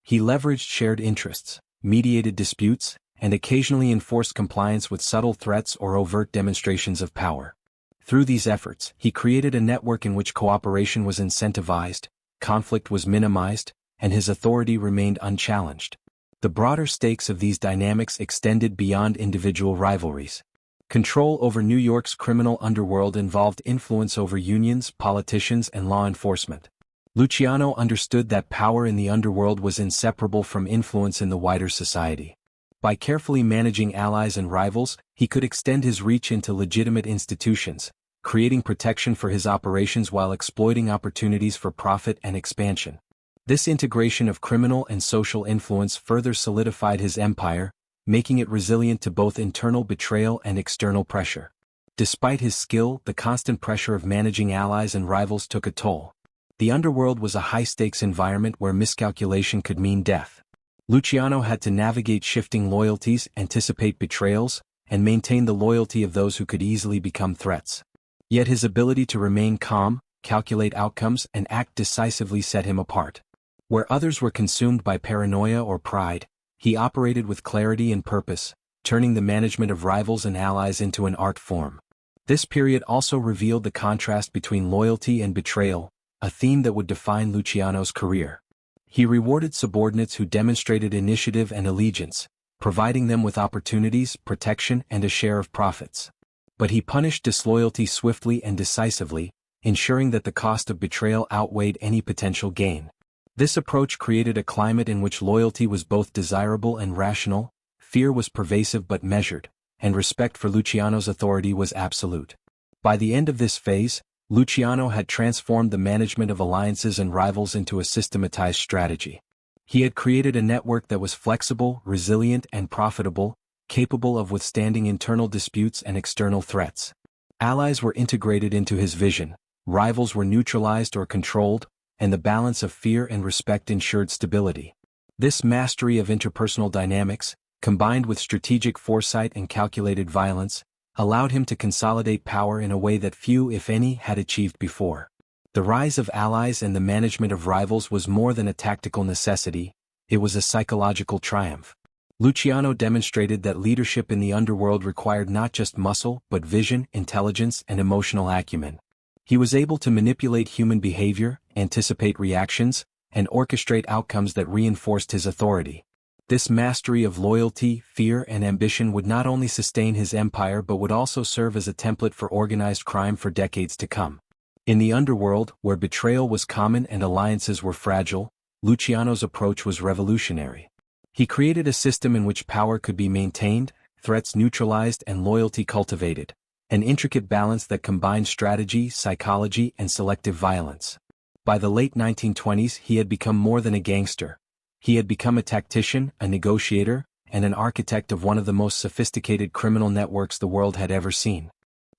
A: He leveraged shared interests, mediated disputes, and occasionally enforced compliance with subtle threats or overt demonstrations of power. Through these efforts, he created a network in which cooperation was incentivized, conflict was minimized, and his authority remained unchallenged. The broader stakes of these dynamics extended beyond individual rivalries. Control over New York's criminal underworld involved influence over unions, politicians, and law enforcement. Luciano understood that power in the underworld was inseparable from influence in the wider society. By carefully managing allies and rivals, he could extend his reach into legitimate institutions, creating protection for his operations while exploiting opportunities for profit and expansion. This integration of criminal and social influence further solidified his empire, making it resilient to both internal betrayal and external pressure. Despite his skill, the constant pressure of managing allies and rivals took a toll. The underworld was a high-stakes environment where miscalculation could mean death. Luciano had to navigate shifting loyalties, anticipate betrayals, and maintain the loyalty of those who could easily become threats. Yet his ability to remain calm, calculate outcomes, and act decisively set him apart. Where others were consumed by paranoia or pride, he operated with clarity and purpose, turning the management of rivals and allies into an art form. This period also revealed the contrast between loyalty and betrayal, a theme that would define Luciano's career. He rewarded subordinates who demonstrated initiative and allegiance, providing them with opportunities, protection, and a share of profits. But he punished disloyalty swiftly and decisively, ensuring that the cost of betrayal outweighed any potential gain. This approach created a climate in which loyalty was both desirable and rational, fear was pervasive but measured, and respect for Luciano's authority was absolute. By the end of this phase, Luciano had transformed the management of alliances and rivals into a systematized strategy. He had created a network that was flexible, resilient, and profitable, capable of withstanding internal disputes and external threats. Allies were integrated into his vision, rivals were neutralized or controlled, and the balance of fear and respect ensured stability. This mastery of interpersonal dynamics, combined with strategic foresight and calculated violence, allowed him to consolidate power in a way that few, if any, had achieved before. The rise of allies and the management of rivals was more than a tactical necessity, it was a psychological triumph. Luciano demonstrated that leadership in the underworld required not just muscle, but vision, intelligence, and emotional acumen. He was able to manipulate human behavior, anticipate reactions, and orchestrate outcomes that reinforced his authority. This mastery of loyalty, fear, and ambition would not only sustain his empire but would also serve as a template for organized crime for decades to come. In the underworld, where betrayal was common and alliances were fragile, Luciano's approach was revolutionary. He created a system in which power could be maintained, threats neutralized, and loyalty cultivated, an intricate balance that combined strategy, psychology, and selective violence. By the late 1920s, he had become more than a gangster. He had become a tactician, a negotiator, and an architect of one of the most sophisticated criminal networks the world had ever seen.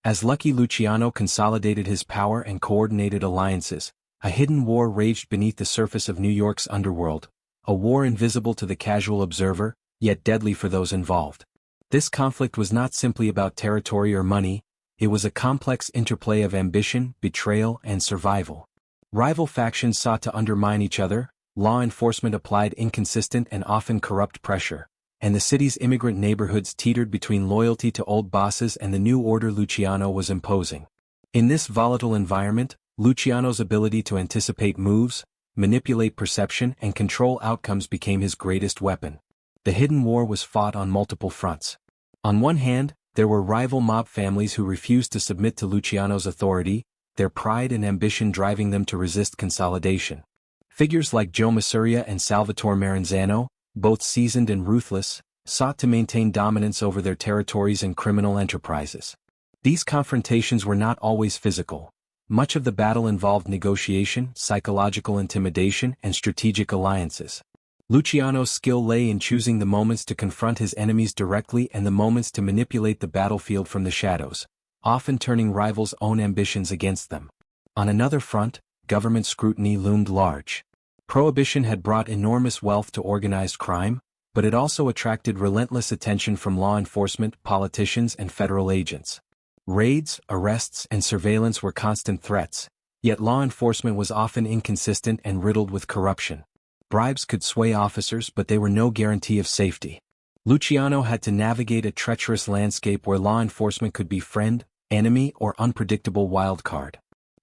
A: As Lucky Luciano consolidated his power and coordinated alliances, a hidden war raged beneath the surface of New York's underworld, a war invisible to the casual observer, yet deadly for those involved. This conflict was not simply about territory or money, it was a complex interplay of ambition, betrayal, and survival. Rival factions sought to undermine each other, law enforcement applied inconsistent and often corrupt pressure, and the city's immigrant neighborhoods teetered between loyalty to old bosses and the new order Luciano was imposing. In this volatile environment, Luciano's ability to anticipate moves, manipulate perception, and control outcomes became his greatest weapon. The hidden war was fought on multiple fronts. On one hand, there were rival mob families who refused to submit to Luciano's authority, their pride and ambition driving them to resist consolidation. Figures like Joe Masuria and Salvatore Maranzano, both seasoned and ruthless, sought to maintain dominance over their territories and criminal enterprises. These confrontations were not always physical. Much of the battle involved negotiation, psychological intimidation, and strategic alliances. Luciano's skill lay in choosing the moments to confront his enemies directly and the moments to manipulate the battlefield from the shadows, often turning rivals' own ambitions against them. On another front, government scrutiny loomed large. Prohibition had brought enormous wealth to organized crime, but it also attracted relentless attention from law enforcement, politicians, and federal agents. Raids, arrests, and surveillance were constant threats, yet law enforcement was often inconsistent and riddled with corruption. Bribes could sway officers, but they were no guarantee of safety. Luciano had to navigate a treacherous landscape where law enforcement could be friend, enemy, or unpredictable wildcard.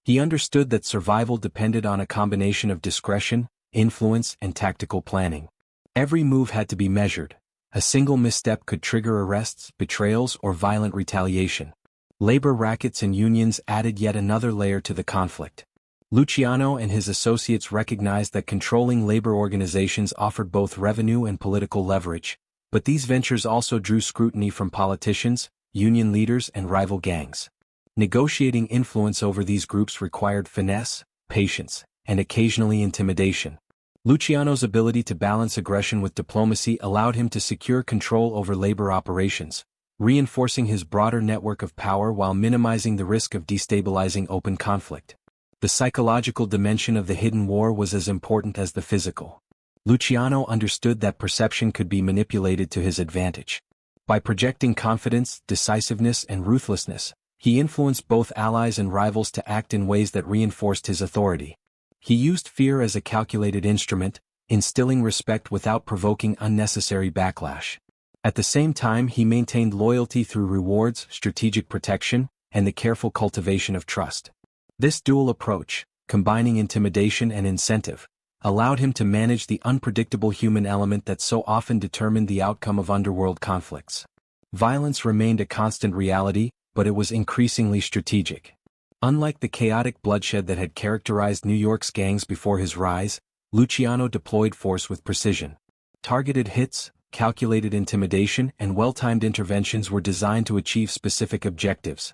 A: He understood that survival depended on a combination of discretion, influence, and tactical planning. Every move had to be measured. A single misstep could trigger arrests, betrayals, or violent retaliation. Labor rackets and unions added yet another layer to the conflict. Luciano and his associates recognized that controlling labor organizations offered both revenue and political leverage, but these ventures also drew scrutiny from politicians, union leaders, and rival gangs. Negotiating influence over these groups required finesse, patience, and occasionally intimidation. Luciano's ability to balance aggression with diplomacy allowed him to secure control over labor operations, reinforcing his broader network of power while minimizing the risk of destabilizing open conflict. The psychological dimension of the hidden war was as important as the physical. Luciano understood that perception could be manipulated to his advantage. By projecting confidence, decisiveness, and ruthlessness, he influenced both allies and rivals to act in ways that reinforced his authority. He used fear as a calculated instrument, instilling respect without provoking unnecessary backlash. At the same time, he maintained loyalty through rewards, strategic protection, and the careful cultivation of trust. This dual approach, combining intimidation and incentive, allowed him to manage the unpredictable human element that so often determined the outcome of underworld conflicts. Violence remained a constant reality, but it was increasingly strategic. Unlike the chaotic bloodshed that had characterized New York's gangs before his rise, Luciano deployed force with precision. Targeted hits, calculated intimidation, and well-timed interventions were designed to achieve specific objectives: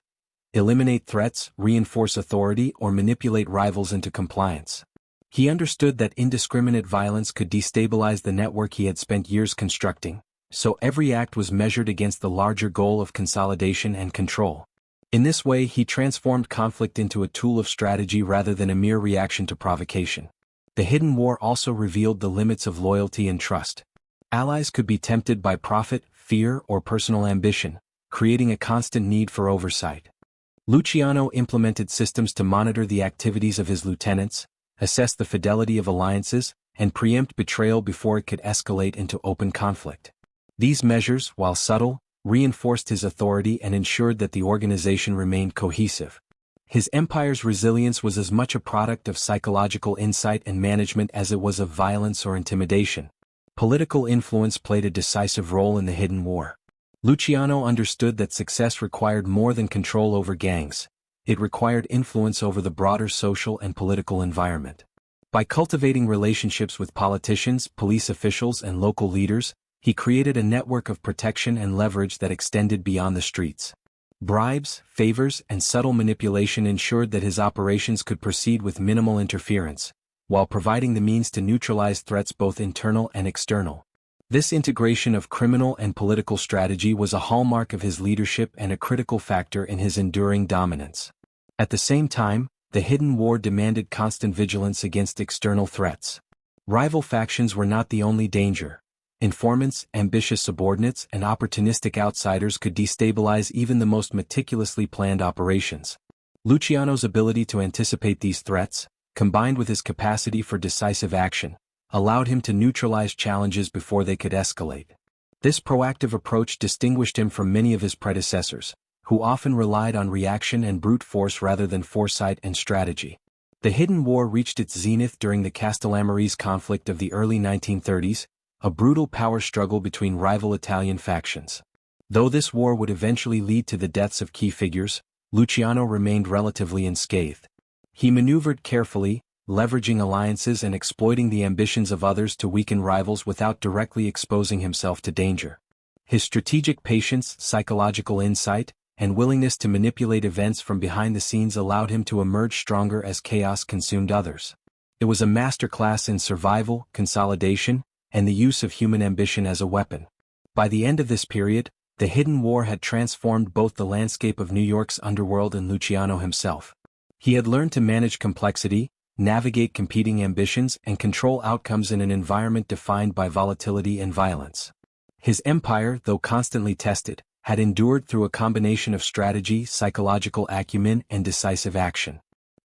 A: eliminate threats, reinforce authority, or manipulate rivals into compliance. He understood that indiscriminate violence could destabilize the network he had spent years constructing, so every act was measured against the larger goal of consolidation and control. In this way, he transformed conflict into a tool of strategy rather than a mere reaction to provocation. The hidden war also revealed the limits of loyalty and trust. Allies could be tempted by profit, fear, or personal ambition, creating a constant need for oversight. Luciano implemented systems to monitor the activities of his lieutenants, assess the fidelity of alliances, and preempt betrayal before it could escalate into open conflict. These measures, while subtle, reinforced his authority and ensured that the organization remained cohesive. His empire's resilience was as much a product of psychological insight and management as it was of violence or intimidation. Political influence played a decisive role in the hidden war. Luciano understood that success required more than control over gangs. It required influence over the broader social and political environment. By cultivating relationships with politicians, police officials, and local leaders, he created a network of protection and leverage that extended beyond the streets. Bribes, favors, and subtle manipulation ensured that his operations could proceed with minimal interference, while providing the means to neutralize threats both internal and external. This integration of criminal and political strategy was a hallmark of his leadership and a critical factor in his enduring dominance. At the same time, the hidden war demanded constant vigilance against external threats. Rival factions were not the only danger. Informants, ambitious subordinates, and opportunistic outsiders could destabilize even the most meticulously planned operations. Luciano's ability to anticipate these threats, combined with his capacity for decisive action, allowed him to neutralize challenges before they could escalate. This proactive approach distinguished him from many of his predecessors, who often relied on reaction and brute force rather than foresight and strategy. The hidden war reached its zenith during the Castellamarese conflict of the early 1930s, a brutal power struggle between rival Italian factions. Though this war would eventually lead to the deaths of key figures, Luciano remained relatively unscathed. He maneuvered carefully, leveraging alliances and exploiting the ambitions of others to weaken rivals without directly exposing himself to danger. His strategic patience, psychological insight, and willingness to manipulate events from behind the scenes allowed him to emerge stronger as chaos consumed others. It was a masterclass in survival, consolidation, and the use of human ambition as a weapon. By the end of this period, the hidden war had transformed both the landscape of New York's underworld and Luciano himself. He had learned to manage complexity, navigate competing ambitions, and control outcomes in an environment defined by volatility and violence. His empire, though constantly tested, had endured through a combination of strategy, psychological acumen, and decisive action.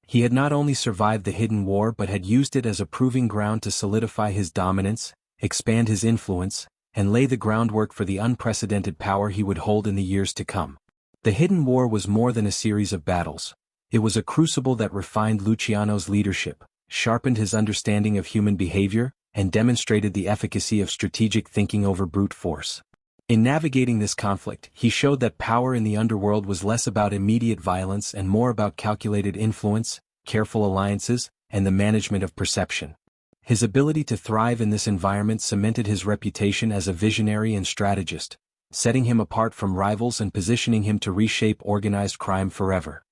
A: He had not only survived the hidden war but had used it as a proving ground to solidify his dominance, expand his influence, and lay the groundwork for the unprecedented power he would hold in the years to come. The hidden war was more than a series of battles. It was a crucible that refined Luciano's leadership, sharpened his understanding of human behavior, and demonstrated the efficacy of strategic thinking over brute force. In navigating this conflict, he showed that power in the underworld was less about immediate violence and more about calculated influence, careful alliances, and the management of perception. His ability to thrive in this environment cemented his reputation as a visionary and strategist, setting him apart from rivals and positioning him to reshape organized crime forever.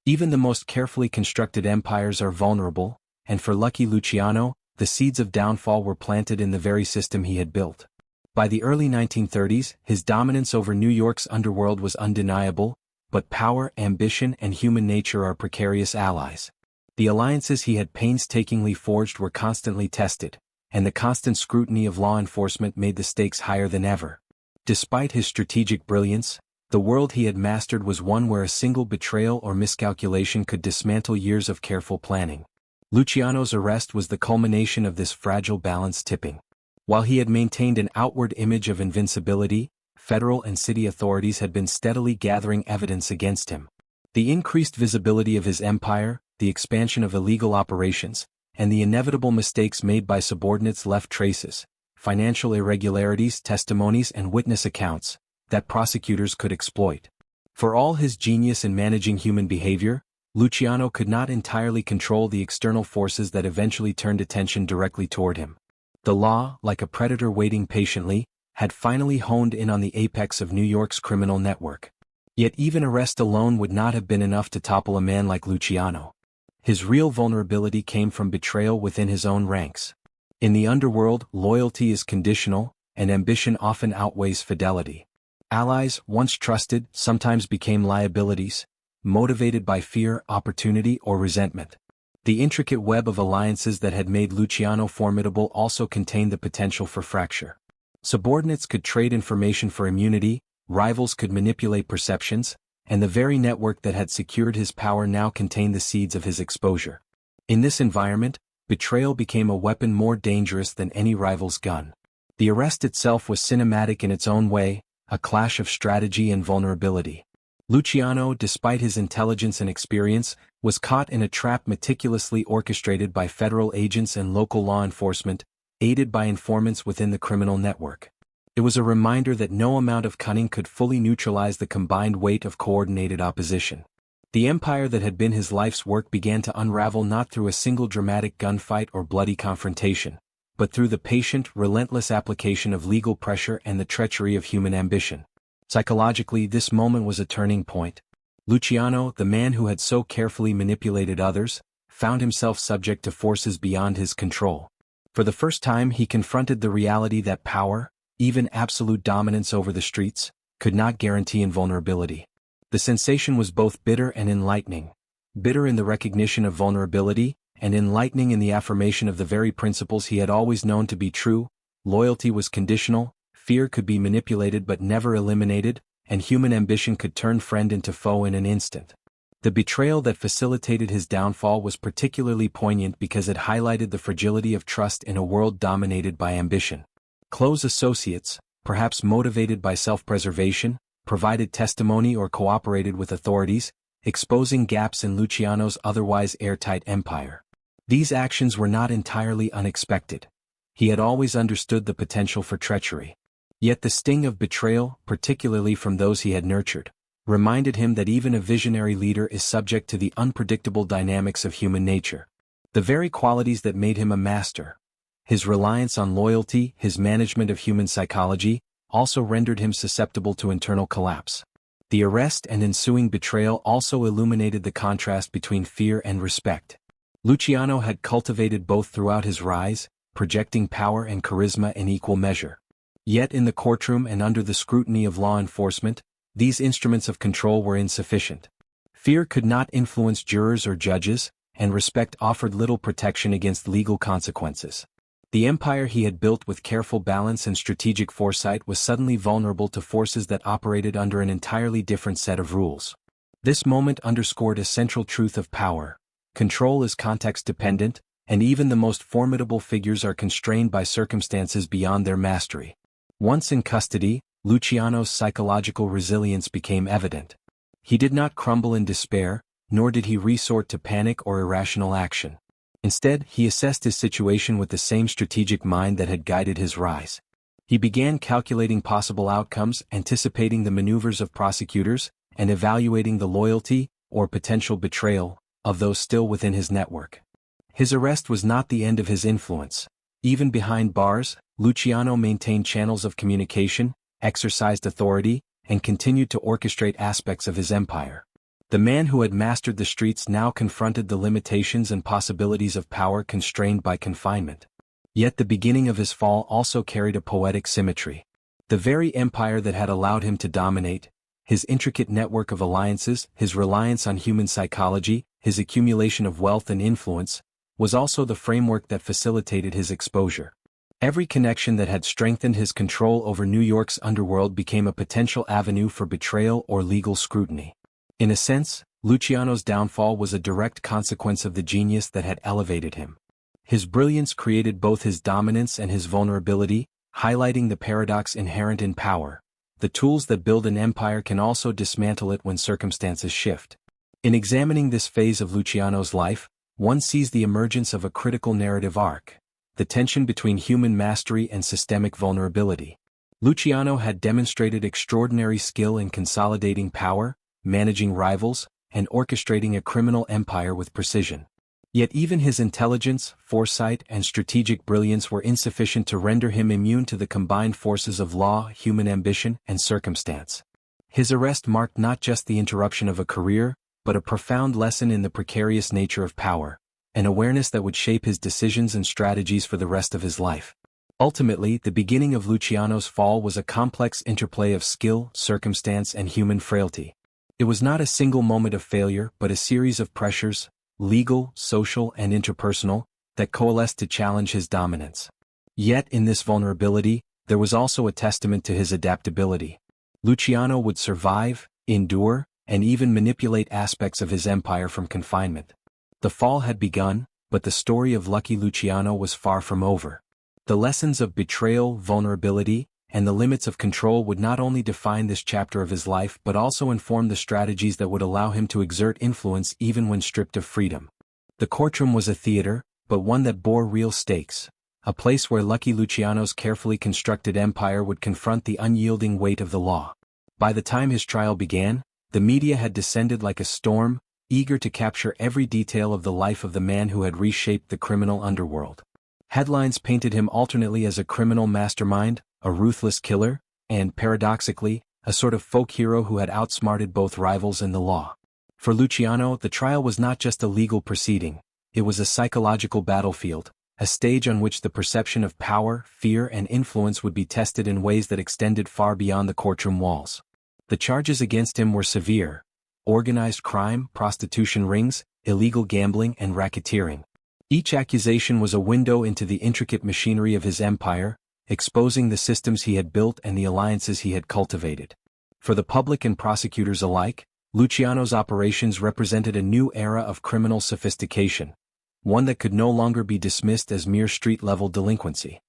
A: Even the most carefully constructed empires are vulnerable, and for Lucky Luciano, the seeds of downfall were planted in the very system he had built. By the early 1930s, his dominance over New York's underworld was undeniable, but power, ambition, and human nature are precarious allies. The alliances he had painstakingly forged were constantly tested, and the constant scrutiny of law enforcement made the stakes higher than ever. Despite his strategic brilliance, the world he had mastered was one where a single betrayal or miscalculation could dismantle years of careful planning. Luciano's arrest was the culmination of this fragile balance tipping. While he had maintained an outward image of invincibility, federal and city authorities had been steadily gathering evidence against him. The increased visibility of his empire, the expansion of illegal operations, and the inevitable mistakes made by subordinates left traces, financial irregularities, testimonies, and witness accounts that prosecutors could exploit. For all his genius in managing human behavior, Luciano could not entirely control the external forces that eventually turned attention directly toward him. The law, like a predator waiting patiently, had finally honed in on the apex of New York's criminal network. Yet even arrest alone would not have been enough to topple a man like Luciano. His real vulnerability came from betrayal within his own ranks. In the underworld, loyalty is conditional, and ambition often outweighs fidelity. Allies, once trusted, sometimes became liabilities, motivated by fear, opportunity, or resentment. The intricate web of alliances that had made Luciano formidable also contained the potential for fracture. Subordinates could trade information for immunity, rivals could manipulate perceptions, and the very network that had secured his power now contained the seeds of his exposure. In this environment, betrayal became a weapon more dangerous than any rival's gun. The arrest itself was cinematic in its own way, a clash of strategy and vulnerability. Luciano, despite his intelligence and experience, was caught in a trap meticulously orchestrated by federal agents and local law enforcement, aided by informants within the criminal network. It was a reminder that no amount of cunning could fully neutralize the combined weight of coordinated opposition. The empire that had been his life's work began to unravel not through a single dramatic gunfight or bloody confrontation, but through the patient, relentless application of legal pressure and the treachery of human ambition. Psychologically, this moment was a turning point. Luciano, the man who had so carefully manipulated others, found himself subject to forces beyond his control. For the first time, he confronted the reality that power, even absolute dominance over the streets, could not guarantee invulnerability. The sensation was both bitter and enlightening. Bitter in the recognition of vulnerability, and enlightening in the affirmation of the very principles he had always known to be true. Loyalty was conditional, fear could be manipulated but never eliminated, and human ambition could turn friend into foe in an instant. The betrayal that facilitated his downfall was particularly poignant because it highlighted the fragility of trust in a world dominated by ambition. Close associates, perhaps motivated by self-preservation, provided testimony or cooperated with authorities, exposing gaps in Luciano's otherwise airtight empire. These actions were not entirely unexpected. He had always understood the potential for treachery. Yet the sting of betrayal, particularly from those he had nurtured, reminded him that even a visionary leader is subject to the unpredictable dynamics of human nature. The very qualities that made him a master, his reliance on loyalty, his management of human psychology, also rendered him susceptible to internal collapse. The arrest and ensuing betrayal also illuminated the contrast between fear and respect. Luciano had cultivated both throughout his rise, projecting power and charisma in equal measure. Yet in the courtroom and under the scrutiny of law enforcement, these instruments of control were insufficient. Fear could not influence jurors or judges, and respect offered little protection against legal consequences. The empire he had built with careful balance and strategic foresight was suddenly vulnerable to forces that operated under an entirely different set of rules. This moment underscored a central truth of power. Control is context-dependent, and even the most formidable figures are constrained by circumstances beyond their mastery. Once in custody, Luciano's psychological resilience became evident. He did not crumble in despair, nor did he resort to panic or irrational action. Instead, he assessed his situation with the same strategic mind that had guided his rise. He began calculating possible outcomes, anticipating the maneuvers of prosecutors, and evaluating the loyalty, or potential betrayal, of those still within his network. His arrest was not the end of his influence. Even behind bars, Luciano maintained channels of communication, exercised authority, and continued to orchestrate aspects of his empire. The man who had mastered the streets now confronted the limitations and possibilities of power constrained by confinement. Yet the beginning of his fall also carried a poetic symmetry. The very empire that had allowed him to dominate, his intricate network of alliances, his reliance on human psychology, his accumulation of wealth and influence, was also the framework that facilitated his exposure. Every connection that had strengthened his control over New York's underworld became a potential avenue for betrayal or legal scrutiny. In a sense, Luciano's downfall was a direct consequence of the genius that had elevated him. His brilliance created both his dominance and his vulnerability, highlighting the paradox inherent in power. The tools that build an empire can also dismantle it when circumstances shift. In examining this phase of Luciano's life, one sees the emergence of a critical narrative arc, the tension between human mastery and systemic vulnerability. Luciano had demonstrated extraordinary skill in consolidating power, managing rivals, and orchestrating a criminal empire with precision. Yet even his intelligence, foresight, and strategic brilliance were insufficient to render him immune to the combined forces of law, human ambition, and circumstance. His arrest marked not just the interruption of a career, but a profound lesson in the precarious nature of power, an awareness that would shape his decisions and strategies for the rest of his life. Ultimately, the beginning of Luciano's fall was a complex interplay of skill, circumstance, and human frailty. It was not a single moment of failure, but a series of pressures, legal, social, and interpersonal, that coalesced to challenge his dominance. Yet in this vulnerability, there was also a testament to his adaptability. Luciano would survive, endure, and even manipulate aspects of his empire from confinement. The fall had begun, but the story of Lucky Luciano was far from over. The lessons of betrayal, vulnerability, and the limits of control would not only define this chapter of his life but also inform the strategies that would allow him to exert influence even when stripped of freedom. The courtroom was a theater, but one that bore real stakes, a place where Lucky Luciano's carefully constructed empire would confront the unyielding weight of the law. By the time his trial began, the media had descended like a storm, eager to capture every detail of the life of the man who had reshaped the criminal underworld. Headlines painted him alternately as a criminal mastermind, a ruthless killer, and, paradoxically, a sort of folk hero who had outsmarted both rivals and the law. For Luciano, the trial was not just a legal proceeding, it was a psychological battlefield, a stage on which the perception of power, fear, and influence would be tested in ways that extended far beyond the courtroom walls. The charges against him were severe: organized crime, prostitution rings, illegal gambling, and racketeering. Each accusation was a window into the intricate machinery of his empire, exposing the systems he had built and the alliances he had cultivated. For the public and prosecutors alike, Luciano's operations represented a new era of criminal sophistication, one that could no longer be dismissed as mere street-level delinquency.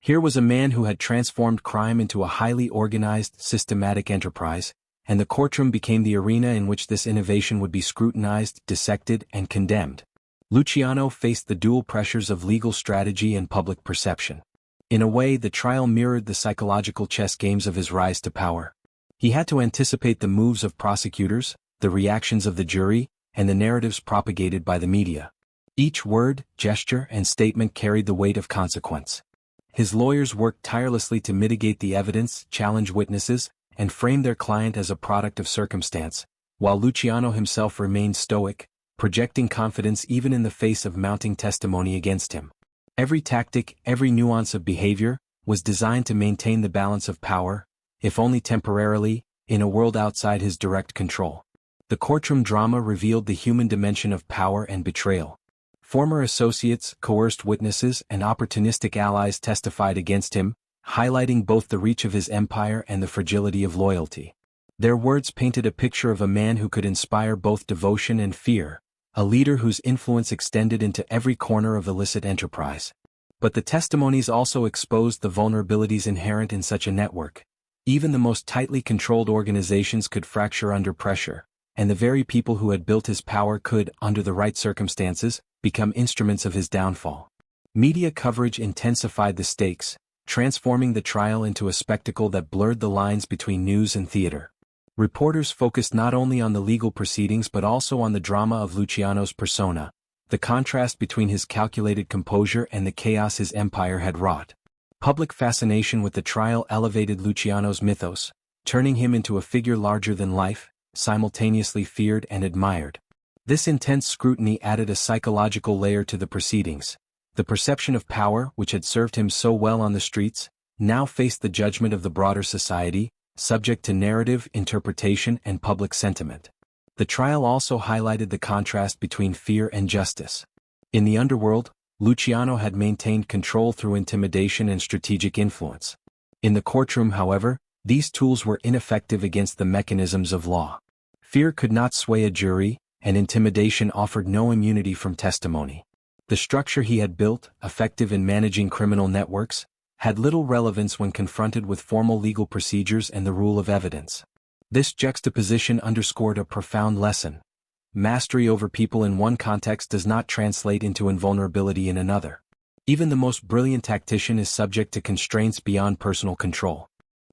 A: Here was a man who had transformed crime into a highly organized, systematic enterprise, and the courtroom became the arena in which this innovation would be scrutinized, dissected, and condemned. Luciano faced the dual pressures of legal strategy and public perception. In a way, the trial mirrored the psychological chess games of his rise to power. He had to anticipate the moves of prosecutors, the reactions of the jury, and the narratives propagated by the media. Each word, gesture, and statement carried the weight of consequence. His lawyers worked tirelessly to mitigate the evidence, challenge witnesses, and framed their client as a product of circumstance, while Luciano himself remained stoic, projecting confidence even in the face of mounting testimony against him. Every tactic, every nuance of behavior, was designed to maintain the balance of power, if only temporarily, in a world outside his direct control. The courtroom drama revealed the human dimension of power and betrayal. Former associates, coerced witnesses, and opportunistic allies testified against him, highlighting both the reach of his empire and the fragility of loyalty. Their words painted a picture of a man who could inspire both devotion and fear, a leader whose influence extended into every corner of illicit enterprise. But the testimonies also exposed the vulnerabilities inherent in such a network. Even the most tightly controlled organizations could fracture under pressure, and the very people who had built his power could, under the right circumstances, become instruments of his downfall. Media coverage intensified the stakes, transforming the trial into a spectacle that blurred the lines between news and theater. Reporters focused not only on the legal proceedings but also on the drama of Luciano's persona, the contrast between his calculated composure and the chaos his empire had wrought. Public fascination with the trial elevated Luciano's mythos, turning him into a figure larger than life, simultaneously feared and admired. This intense scrutiny added a psychological layer to the proceedings. The perception of power, which had served him so well on the streets, now faced the judgment of the broader society, subject to narrative, interpretation, and public sentiment. The trial also highlighted the contrast between fear and justice. In the underworld, Luciano had maintained control through intimidation and strategic influence. In the courtroom, however, these tools were ineffective against the mechanisms of law. Fear could not sway a jury, and intimidation offered no immunity from testimony. The structure he had built, effective in managing criminal networks, had little relevance when confronted with formal legal procedures and the rule of evidence. This juxtaposition underscored a profound lesson. Mastery over people in one context does not translate into invulnerability in another. Even the most brilliant tactician is subject to constraints beyond personal control.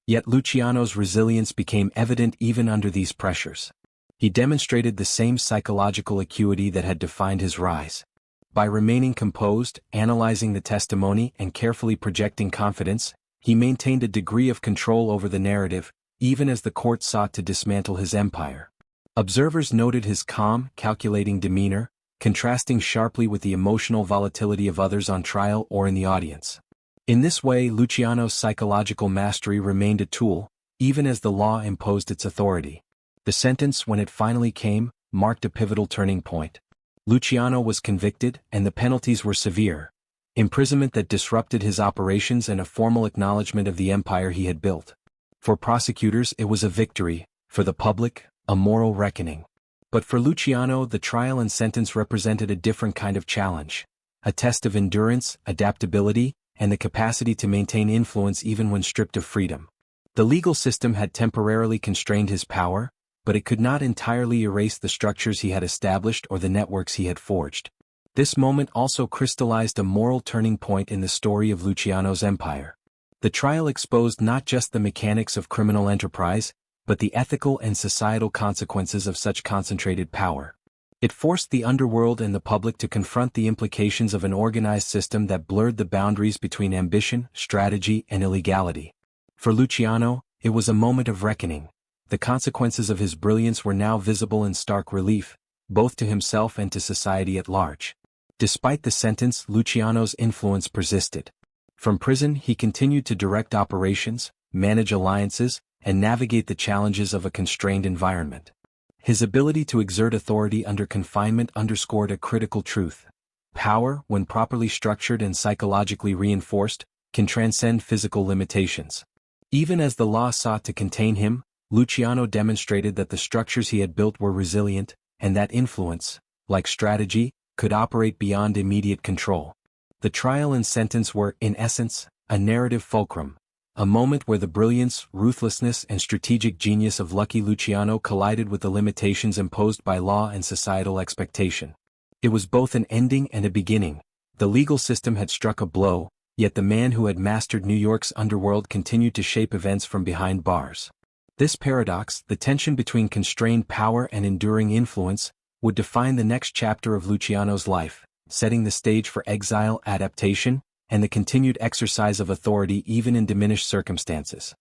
A: Yet Luciano's resilience became evident even under these pressures. He demonstrated the same psychological acuity that had defined his rise. By remaining composed, analyzing the testimony, and carefully projecting confidence, he maintained a degree of control over the narrative, even as the court sought to dismantle his empire. Observers noted his calm, calculating demeanor, contrasting sharply with the emotional volatility of others on trial or in the audience. In this way, Luciano's psychological mastery remained a tool, even as the law imposed its authority. The sentence, when it finally came, marked a pivotal turning point. Luciano was convicted, and the penalties were severe: imprisonment that disrupted his operations and a formal acknowledgement of the empire he had built. For prosecutors, it was a victory; for the public, a moral reckoning. But for Luciano, the trial and sentence represented a different kind of challenge, a test of endurance, adaptability, and the capacity to maintain influence even when stripped of freedom. The legal system had temporarily constrained his power, but it could not entirely erase the structures he had established or the networks he had forged. This moment also crystallized a moral turning point in the story of Luciano's empire. The trial exposed not just the mechanics of criminal enterprise, but the ethical and societal consequences of such concentrated power. It forced the underworld and the public to confront the implications of an organized system that blurred the boundaries between ambition, strategy, and illegality. For Luciano, it was a moment of reckoning. The consequences of his brilliance were now visible in stark relief, both to himself and to society at large. Despite the sentence, Luciano's influence persisted. From prison, he continued to direct operations, manage alliances, and navigate the challenges of a constrained environment. His ability to exert authority under confinement underscored a critical truth. Power, when properly structured and psychologically reinforced, can transcend physical limitations. Even as the law sought to contain him, Luciano demonstrated that the structures he had built were resilient, and that influence, like strategy, could operate beyond immediate control. The trial and sentence were, in essence, a narrative fulcrum, a moment where the brilliance, ruthlessness, and strategic genius of Lucky Luciano collided with the limitations imposed by law and societal expectation. It was both an ending and a beginning. The legal system had struck a blow, yet the man who had mastered New York's underworld continued to shape events from behind bars. This paradox, the tension between constrained power and enduring influence, would define the next chapter of Luciano's life, setting the stage for exile, adaptation, and the continued exercise of authority even in diminished circumstances.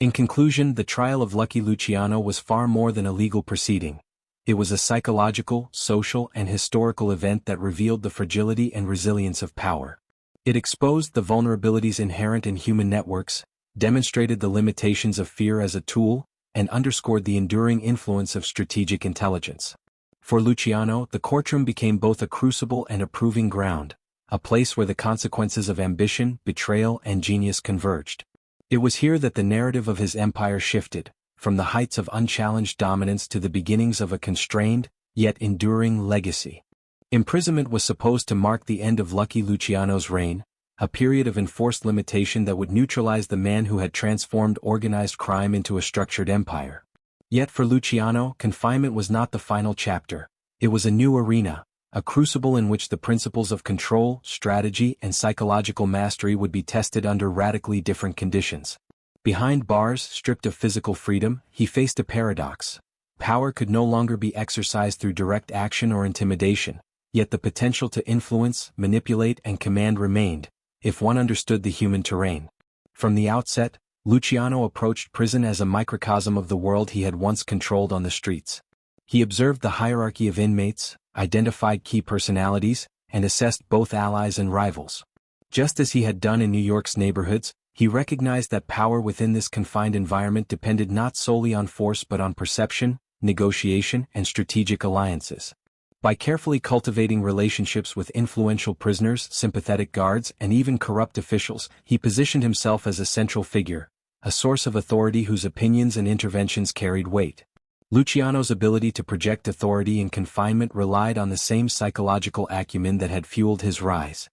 A: In conclusion, the trial of Lucky Luciano was far more than a legal proceeding. It was a psychological, social, and historical event that revealed the fragility and resilience of power. It exposed the vulnerabilities inherent in human networks, demonstrated the limitations of fear as a tool, and underscored the enduring influence of strategic intelligence. For Luciano, the courtroom became both a crucible and a proving ground, a place where the consequences of ambition, betrayal, and genius converged. It was here that the narrative of his empire shifted, from the heights of unchallenged dominance to the beginnings of a constrained, yet enduring legacy. Imprisonment was supposed to mark the end of Lucky Luciano's reign, a period of enforced limitation that would neutralize the man who had transformed organized crime into a structured empire. Yet for Luciano, confinement was not the final chapter. It was a new arena, a crucible in which the principles of control, strategy, and psychological mastery would be tested under radically different conditions. Behind bars, stripped of physical freedom, he faced a paradox. Power could no longer be exercised through direct action or intimidation, yet the potential to influence, manipulate, and command remained, if one understood the human terrain. From the outset, Luciano approached prison as a microcosm of the world he had once controlled on the streets. He observed the hierarchy of inmates, identified key personalities, and assessed both allies and rivals. Just as he had done in New York's neighborhoods, he recognized that power within this confined environment depended not solely on force but on perception, negotiation, and strategic alliances. By carefully cultivating relationships with influential prisoners, sympathetic guards, and even corrupt officials, he positioned himself as a central figure, a source of authority whose opinions and interventions carried weight. Luciano's ability to project authority in confinement relied on the same psychological acumen that had fueled his rise.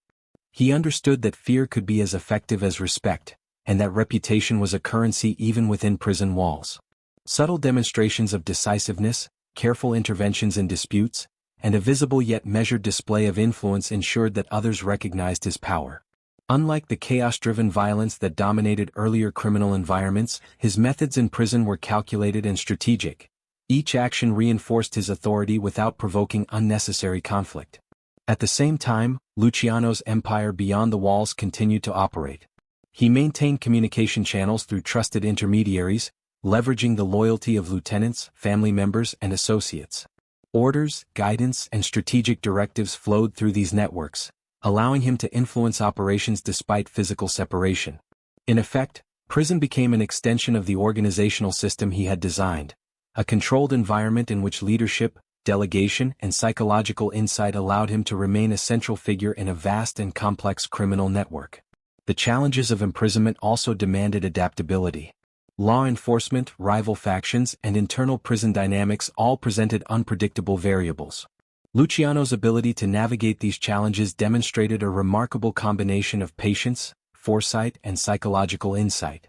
A: He understood that fear could be as effective as respect, and that reputation was a currency even within prison walls. Subtle demonstrations of decisiveness, careful interventions in disputes, and a visible yet measured display of influence ensured that others recognized his power. Unlike the chaos-driven violence that dominated earlier criminal environments, his methods in prison were calculated and strategic. Each action reinforced his authority without provoking unnecessary conflict. At the same time, Luciano's empire beyond the walls continued to operate. He maintained communication channels through trusted intermediaries, leveraging the loyalty of lieutenants, family members, and associates. Orders, guidance, and strategic directives flowed through these networks, allowing him to influence operations despite physical separation. In effect, prison became an extension of the organizational system he had designed, a controlled environment in which leadership, delegation, and psychological insight allowed him to remain a central figure in a vast and complex criminal network. The challenges of imprisonment also demanded adaptability. Law enforcement, rival factions, and internal prison dynamics all presented unpredictable variables. Luciano's ability to navigate these challenges demonstrated a remarkable combination of patience, foresight, and psychological insight.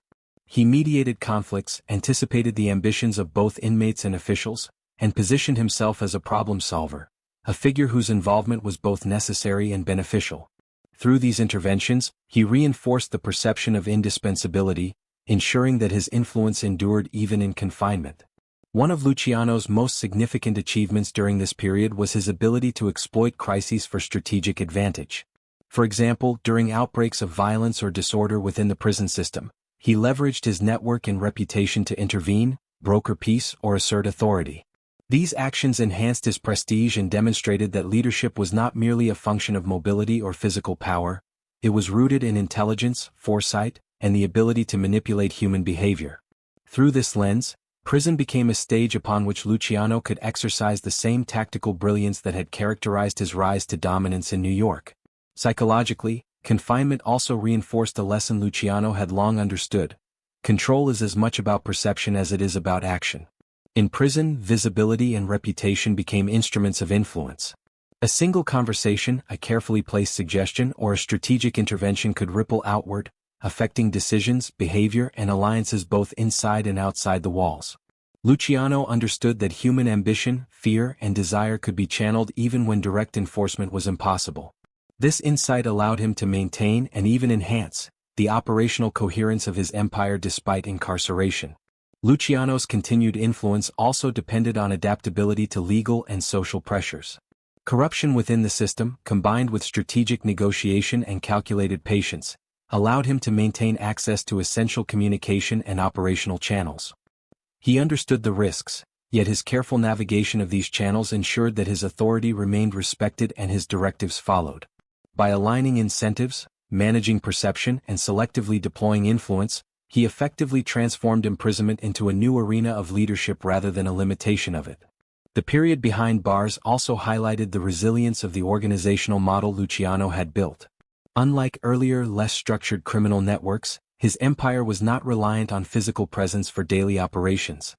A: He mediated conflicts, anticipated the ambitions of both inmates and officials, and positioned himself as a problem solver, a figure whose involvement was both necessary and beneficial. Through these interventions, he reinforced the perception of indispensability, ensuring that his influence endured even in confinement. One of Luciano's most significant achievements during this period was his ability to exploit crises for strategic advantage. For example, during outbreaks of violence or disorder within the prison system, he leveraged his network and reputation to intervene, broker peace, or assert authority. These actions enhanced his prestige and demonstrated that leadership was not merely a function of mobility or physical power, it was rooted in intelligence, foresight, and the ability to manipulate human behavior. Through this lens, prison became a stage upon which Luciano could exercise the same tactical brilliance that had characterized his rise to dominance in New York. Psychologically, confinement also reinforced a lesson Luciano had long understood. Control is as much about perception as it is about action. In prison, visibility and reputation became instruments of influence. A single conversation, a carefully placed suggestion, or a strategic intervention could ripple outward, affecting decisions, behavior, and alliances both inside and outside the walls. Luciano understood that human ambition, fear, and desire could be channeled even when direct enforcement was impossible. This insight allowed him to maintain and even enhance the operational coherence of his empire despite incarceration. Luciano's continued influence also depended on adaptability to legal and social pressures. Corruption within the system, combined with strategic negotiation and calculated patience, allowed him to maintain access to essential communication and operational channels. He understood the risks, yet his careful navigation of these channels ensured that his authority remained respected and his directives followed. By aligning incentives, managing perception, and selectively deploying influence, he effectively transformed imprisonment into a new arena of leadership rather than a limitation of it. The period behind bars also highlighted the resilience of the organizational model Luciano had built. Unlike earlier, less structured criminal networks, his empire was not reliant on physical presence for daily operations.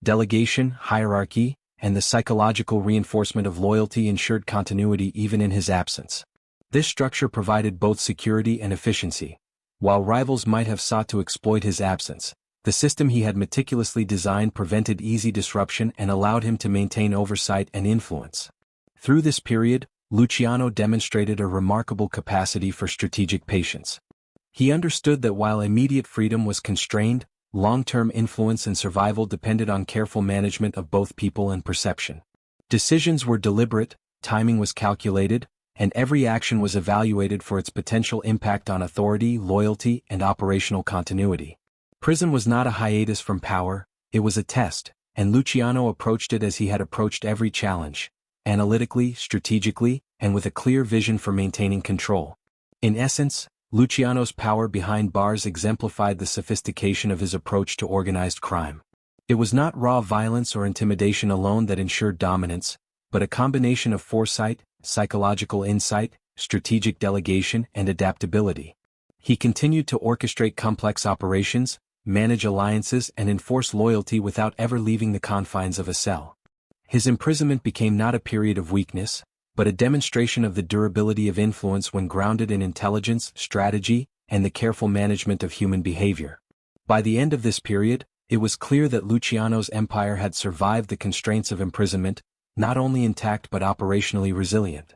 A: Delegation, hierarchy, and the psychological reinforcement of loyalty ensured continuity even in his absence. This structure provided both security and efficiency. While rivals might have sought to exploit his absence, the system he had meticulously designed prevented easy disruption and allowed him to maintain oversight and influence. Through this period, Luciano demonstrated a remarkable capacity for strategic patience. He understood that while immediate freedom was constrained, long-term influence and survival depended on careful management of both people and perception. Decisions were deliberate, timing was calculated, and every action was evaluated for its potential impact on authority, loyalty, and operational continuity. Prison was not a hiatus from power, it was a test, and Luciano approached it as he had approached every challenge, analytically, strategically, and with a clear vision for maintaining control. In essence, Luciano's power behind bars exemplified the sophistication of his approach to organized crime. It was not raw violence or intimidation alone that ensured dominance, but a combination of foresight, psychological insight, strategic delegation, and adaptability. He continued to orchestrate complex operations, manage alliances, and enforce loyalty without ever leaving the confines of a cell. His imprisonment became not a period of weakness, but a demonstration of the durability of influence when grounded in intelligence, strategy, and the careful management of human behavior. By the end of this period, it was clear that Luciano's empire had survived the constraints of imprisonment, not only intact but operationally resilient.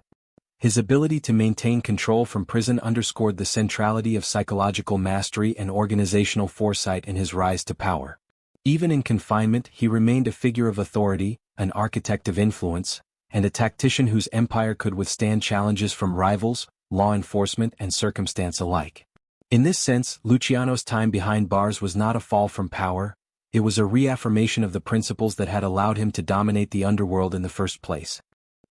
A: His ability to maintain control from prison underscored the centrality of psychological mastery and organizational foresight in his rise to power. Even in confinement, he remained a figure of authority, an architect of influence, and a tactician whose empire could withstand challenges from rivals, law enforcement, and circumstance alike. In this sense, Luciano's time behind bars was not a fall from power, it was a reaffirmation of the principles that had allowed him to dominate the underworld in the first place.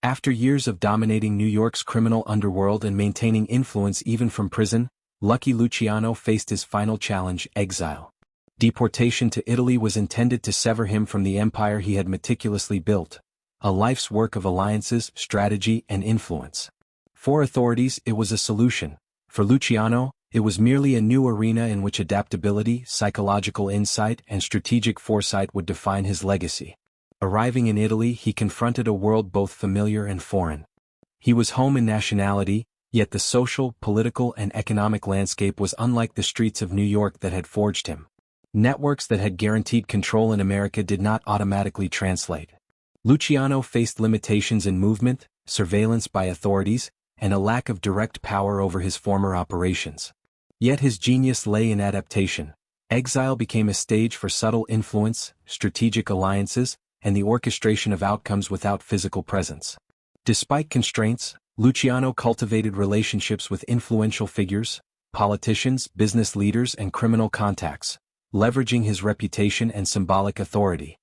A: After years of dominating New York's criminal underworld and maintaining influence even from prison, Lucky Luciano faced his final challenge: exile. Deportation to Italy was intended to sever him from the empire he had meticulously built, a life's work of alliances, strategy, and influence. For authorities, it was a solution. For Luciano, it was merely a new arena in which adaptability, psychological insight, and strategic foresight would define his legacy. Arriving in Italy, he confronted a world both familiar and foreign. He was home in nationality, yet the social, political, and economic landscape was unlike the streets of New York that had forged him. Networks that had guaranteed control in America did not automatically translate. Luciano faced limitations in movement, surveillance by authorities, and a lack of direct power over his former operations. Yet his genius lay in adaptation. Exile became a stage for subtle influence, strategic alliances, and the orchestration of outcomes without physical presence. Despite constraints, Luciano cultivated relationships with influential figures, politicians, business leaders, and criminal contacts, leveraging his reputation and symbolic authority.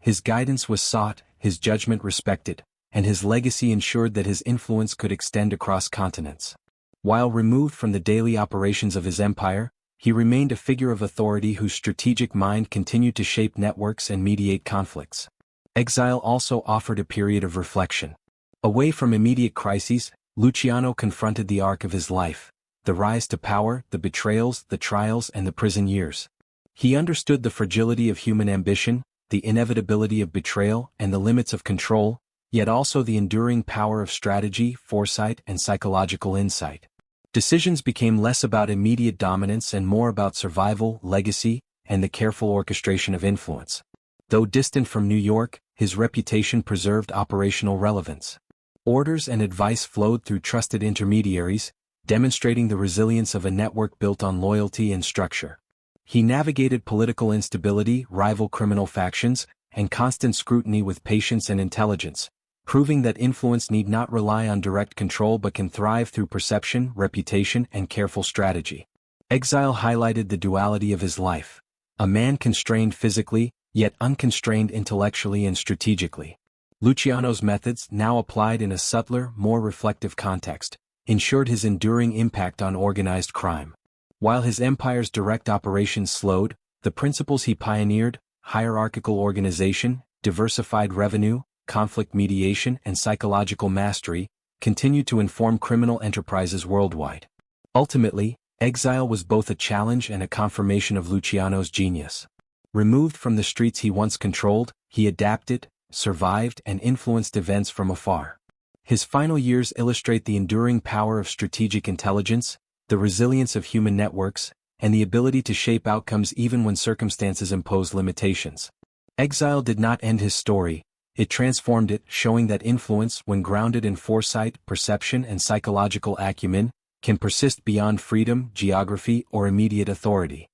A: His guidance was sought, his judgment respected, and his legacy ensured that his influence could extend across continents. While removed from the daily operations of his empire, he remained a figure of authority whose strategic mind continued to shape networks and mediate conflicts. Exile also offered a period of reflection. Away from immediate crises, Luciano confronted the arc of his life: the rise to power, the betrayals, the trials, and the prison years. He understood the fragility of human ambition, the inevitability of betrayal, and the limits of control, yet also the enduring power of strategy, foresight, and psychological insight. Decisions became less about immediate dominance and more about survival, legacy, and the careful orchestration of influence. Though distant from New York, his reputation preserved operational relevance. Orders and advice flowed through trusted intermediaries, demonstrating the resilience of a network built on loyalty and structure. He navigated political instability, rival criminal factions, and constant scrutiny with patience and intelligence, proving that influence need not rely on direct control but can thrive through perception, reputation, and careful strategy. Exile highlighted the duality of his life. A man constrained physically, yet unconstrained intellectually and strategically. Luciano's methods, now applied in a subtler, more reflective context, ensured his enduring impact on organized crime. While his empire's direct operations slowed, the principles he pioneered, hierarchical organization, diversified revenue, conflict mediation and psychological mastery, continued to inform criminal enterprises worldwide. Ultimately, exile was both a challenge and a confirmation of Luciano's genius. Removed from the streets he once controlled, he adapted, survived and influenced events from afar. His final years illustrate the enduring power of strategic intelligence, the resilience of human networks, and the ability to shape outcomes even when circumstances impose limitations. Exile did not end his story, it transformed it, showing that influence, when grounded in foresight, perception and psychological acumen, can persist beyond freedom, geography, or immediate authority.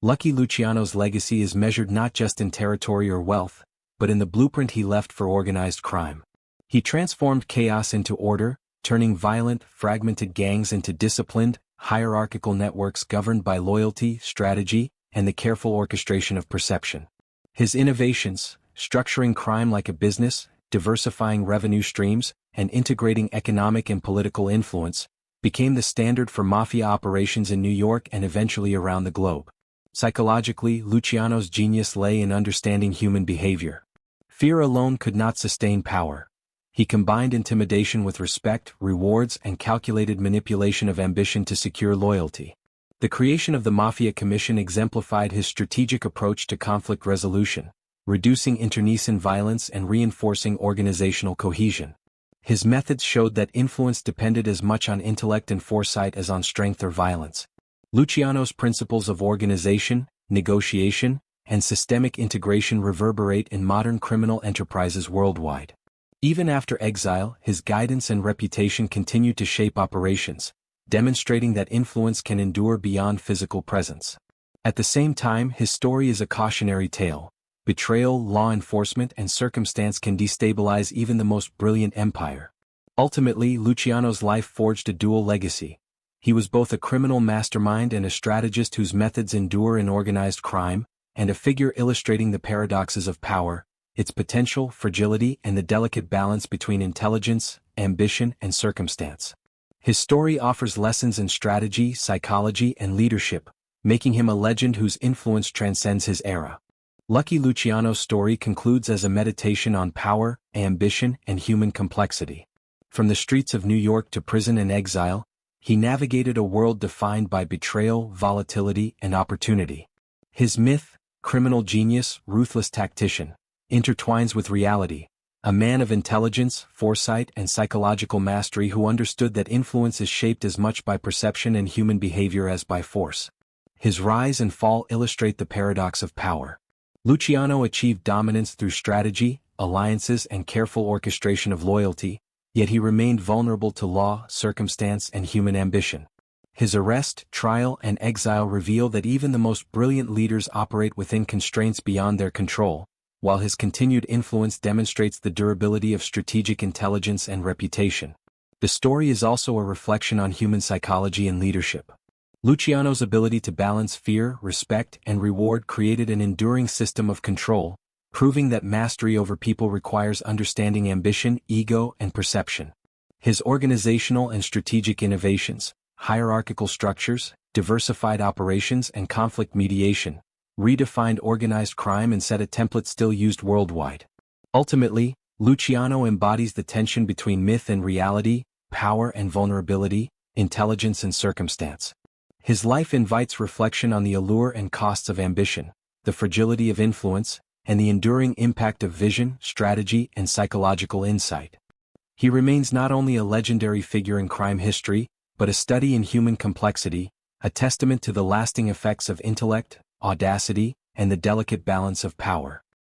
A: Lucky Luciano's legacy is measured not just in territory or wealth, but in the blueprint he left for organized crime. He transformed chaos into order, turning violent, fragmented gangs into disciplined, hierarchical networks governed by loyalty, strategy, and the careful orchestration of perception. His innovations, structuring crime like a business, diversifying revenue streams, and integrating economic and political influence, became the standard for mafia operations in New York and eventually around the globe. Psychologically, Luciano's genius lay in understanding human behavior. Fear alone could not sustain power. He combined intimidation with respect, rewards, and calculated manipulation of ambition to secure loyalty. The creation of the Mafia Commission exemplified his strategic approach to conflict resolution, reducing internecine violence and reinforcing organizational cohesion. His methods showed that influence depended as much on intellect and foresight as on strength or violence. Luciano's principles of organization, negotiation, and systemic integration reverberate in modern criminal enterprises worldwide. Even after exile, his guidance and reputation continued to shape operations, demonstrating that influence can endure beyond physical presence. At the same time, his story is a cautionary tale. Betrayal, law enforcement, and circumstance can destabilize even the most brilliant empire. Ultimately, Luciano's life forged a dual legacy. He was both a criminal mastermind and a strategist whose methods endure in organized crime, and a figure illustrating the paradoxes of power, its potential, fragility, and the delicate balance between intelligence, ambition, and circumstance. His story offers lessons in strategy, psychology, and leadership, making him a legend whose influence transcends his era. Lucky Luciano's story concludes as a meditation on power, ambition, and human complexity. From the streets of New York to prison and exile, he navigated a world defined by betrayal, volatility, and opportunity. His myth, criminal genius, ruthless tactician, intertwines with reality, a man of intelligence, foresight, and psychological mastery who understood that influence is shaped as much by perception and human behavior as by force. His rise and fall illustrate the paradox of power. Luciano achieved dominance through strategy, alliances, and careful orchestration of loyalty, yet he remained vulnerable to law, circumstance, and human ambition. His arrest, trial, and exile reveal that even the most brilliant leaders operate within constraints beyond their control, while his continued influence demonstrates the durability of strategic intelligence and reputation. The story is also a reflection on human psychology and leadership. Luciano's ability to balance fear, respect, and reward created an enduring system of control, proving that mastery over people requires understanding ambition, ego, and perception. His organizational and strategic innovations, hierarchical structures, diversified operations, and conflict mediation, redefined organized crime and set a template still used worldwide. Ultimately, Luciano embodies the tension between myth and reality, power and vulnerability, intelligence and circumstance. His life invites reflection on the allure and costs of ambition, the fragility of influence, and the enduring impact of vision, strategy, and psychological insight. He remains not only a legendary figure in crime history, but a study in human complexity, a testament to the lasting effects of intellect, audacity, and the delicate balance of power.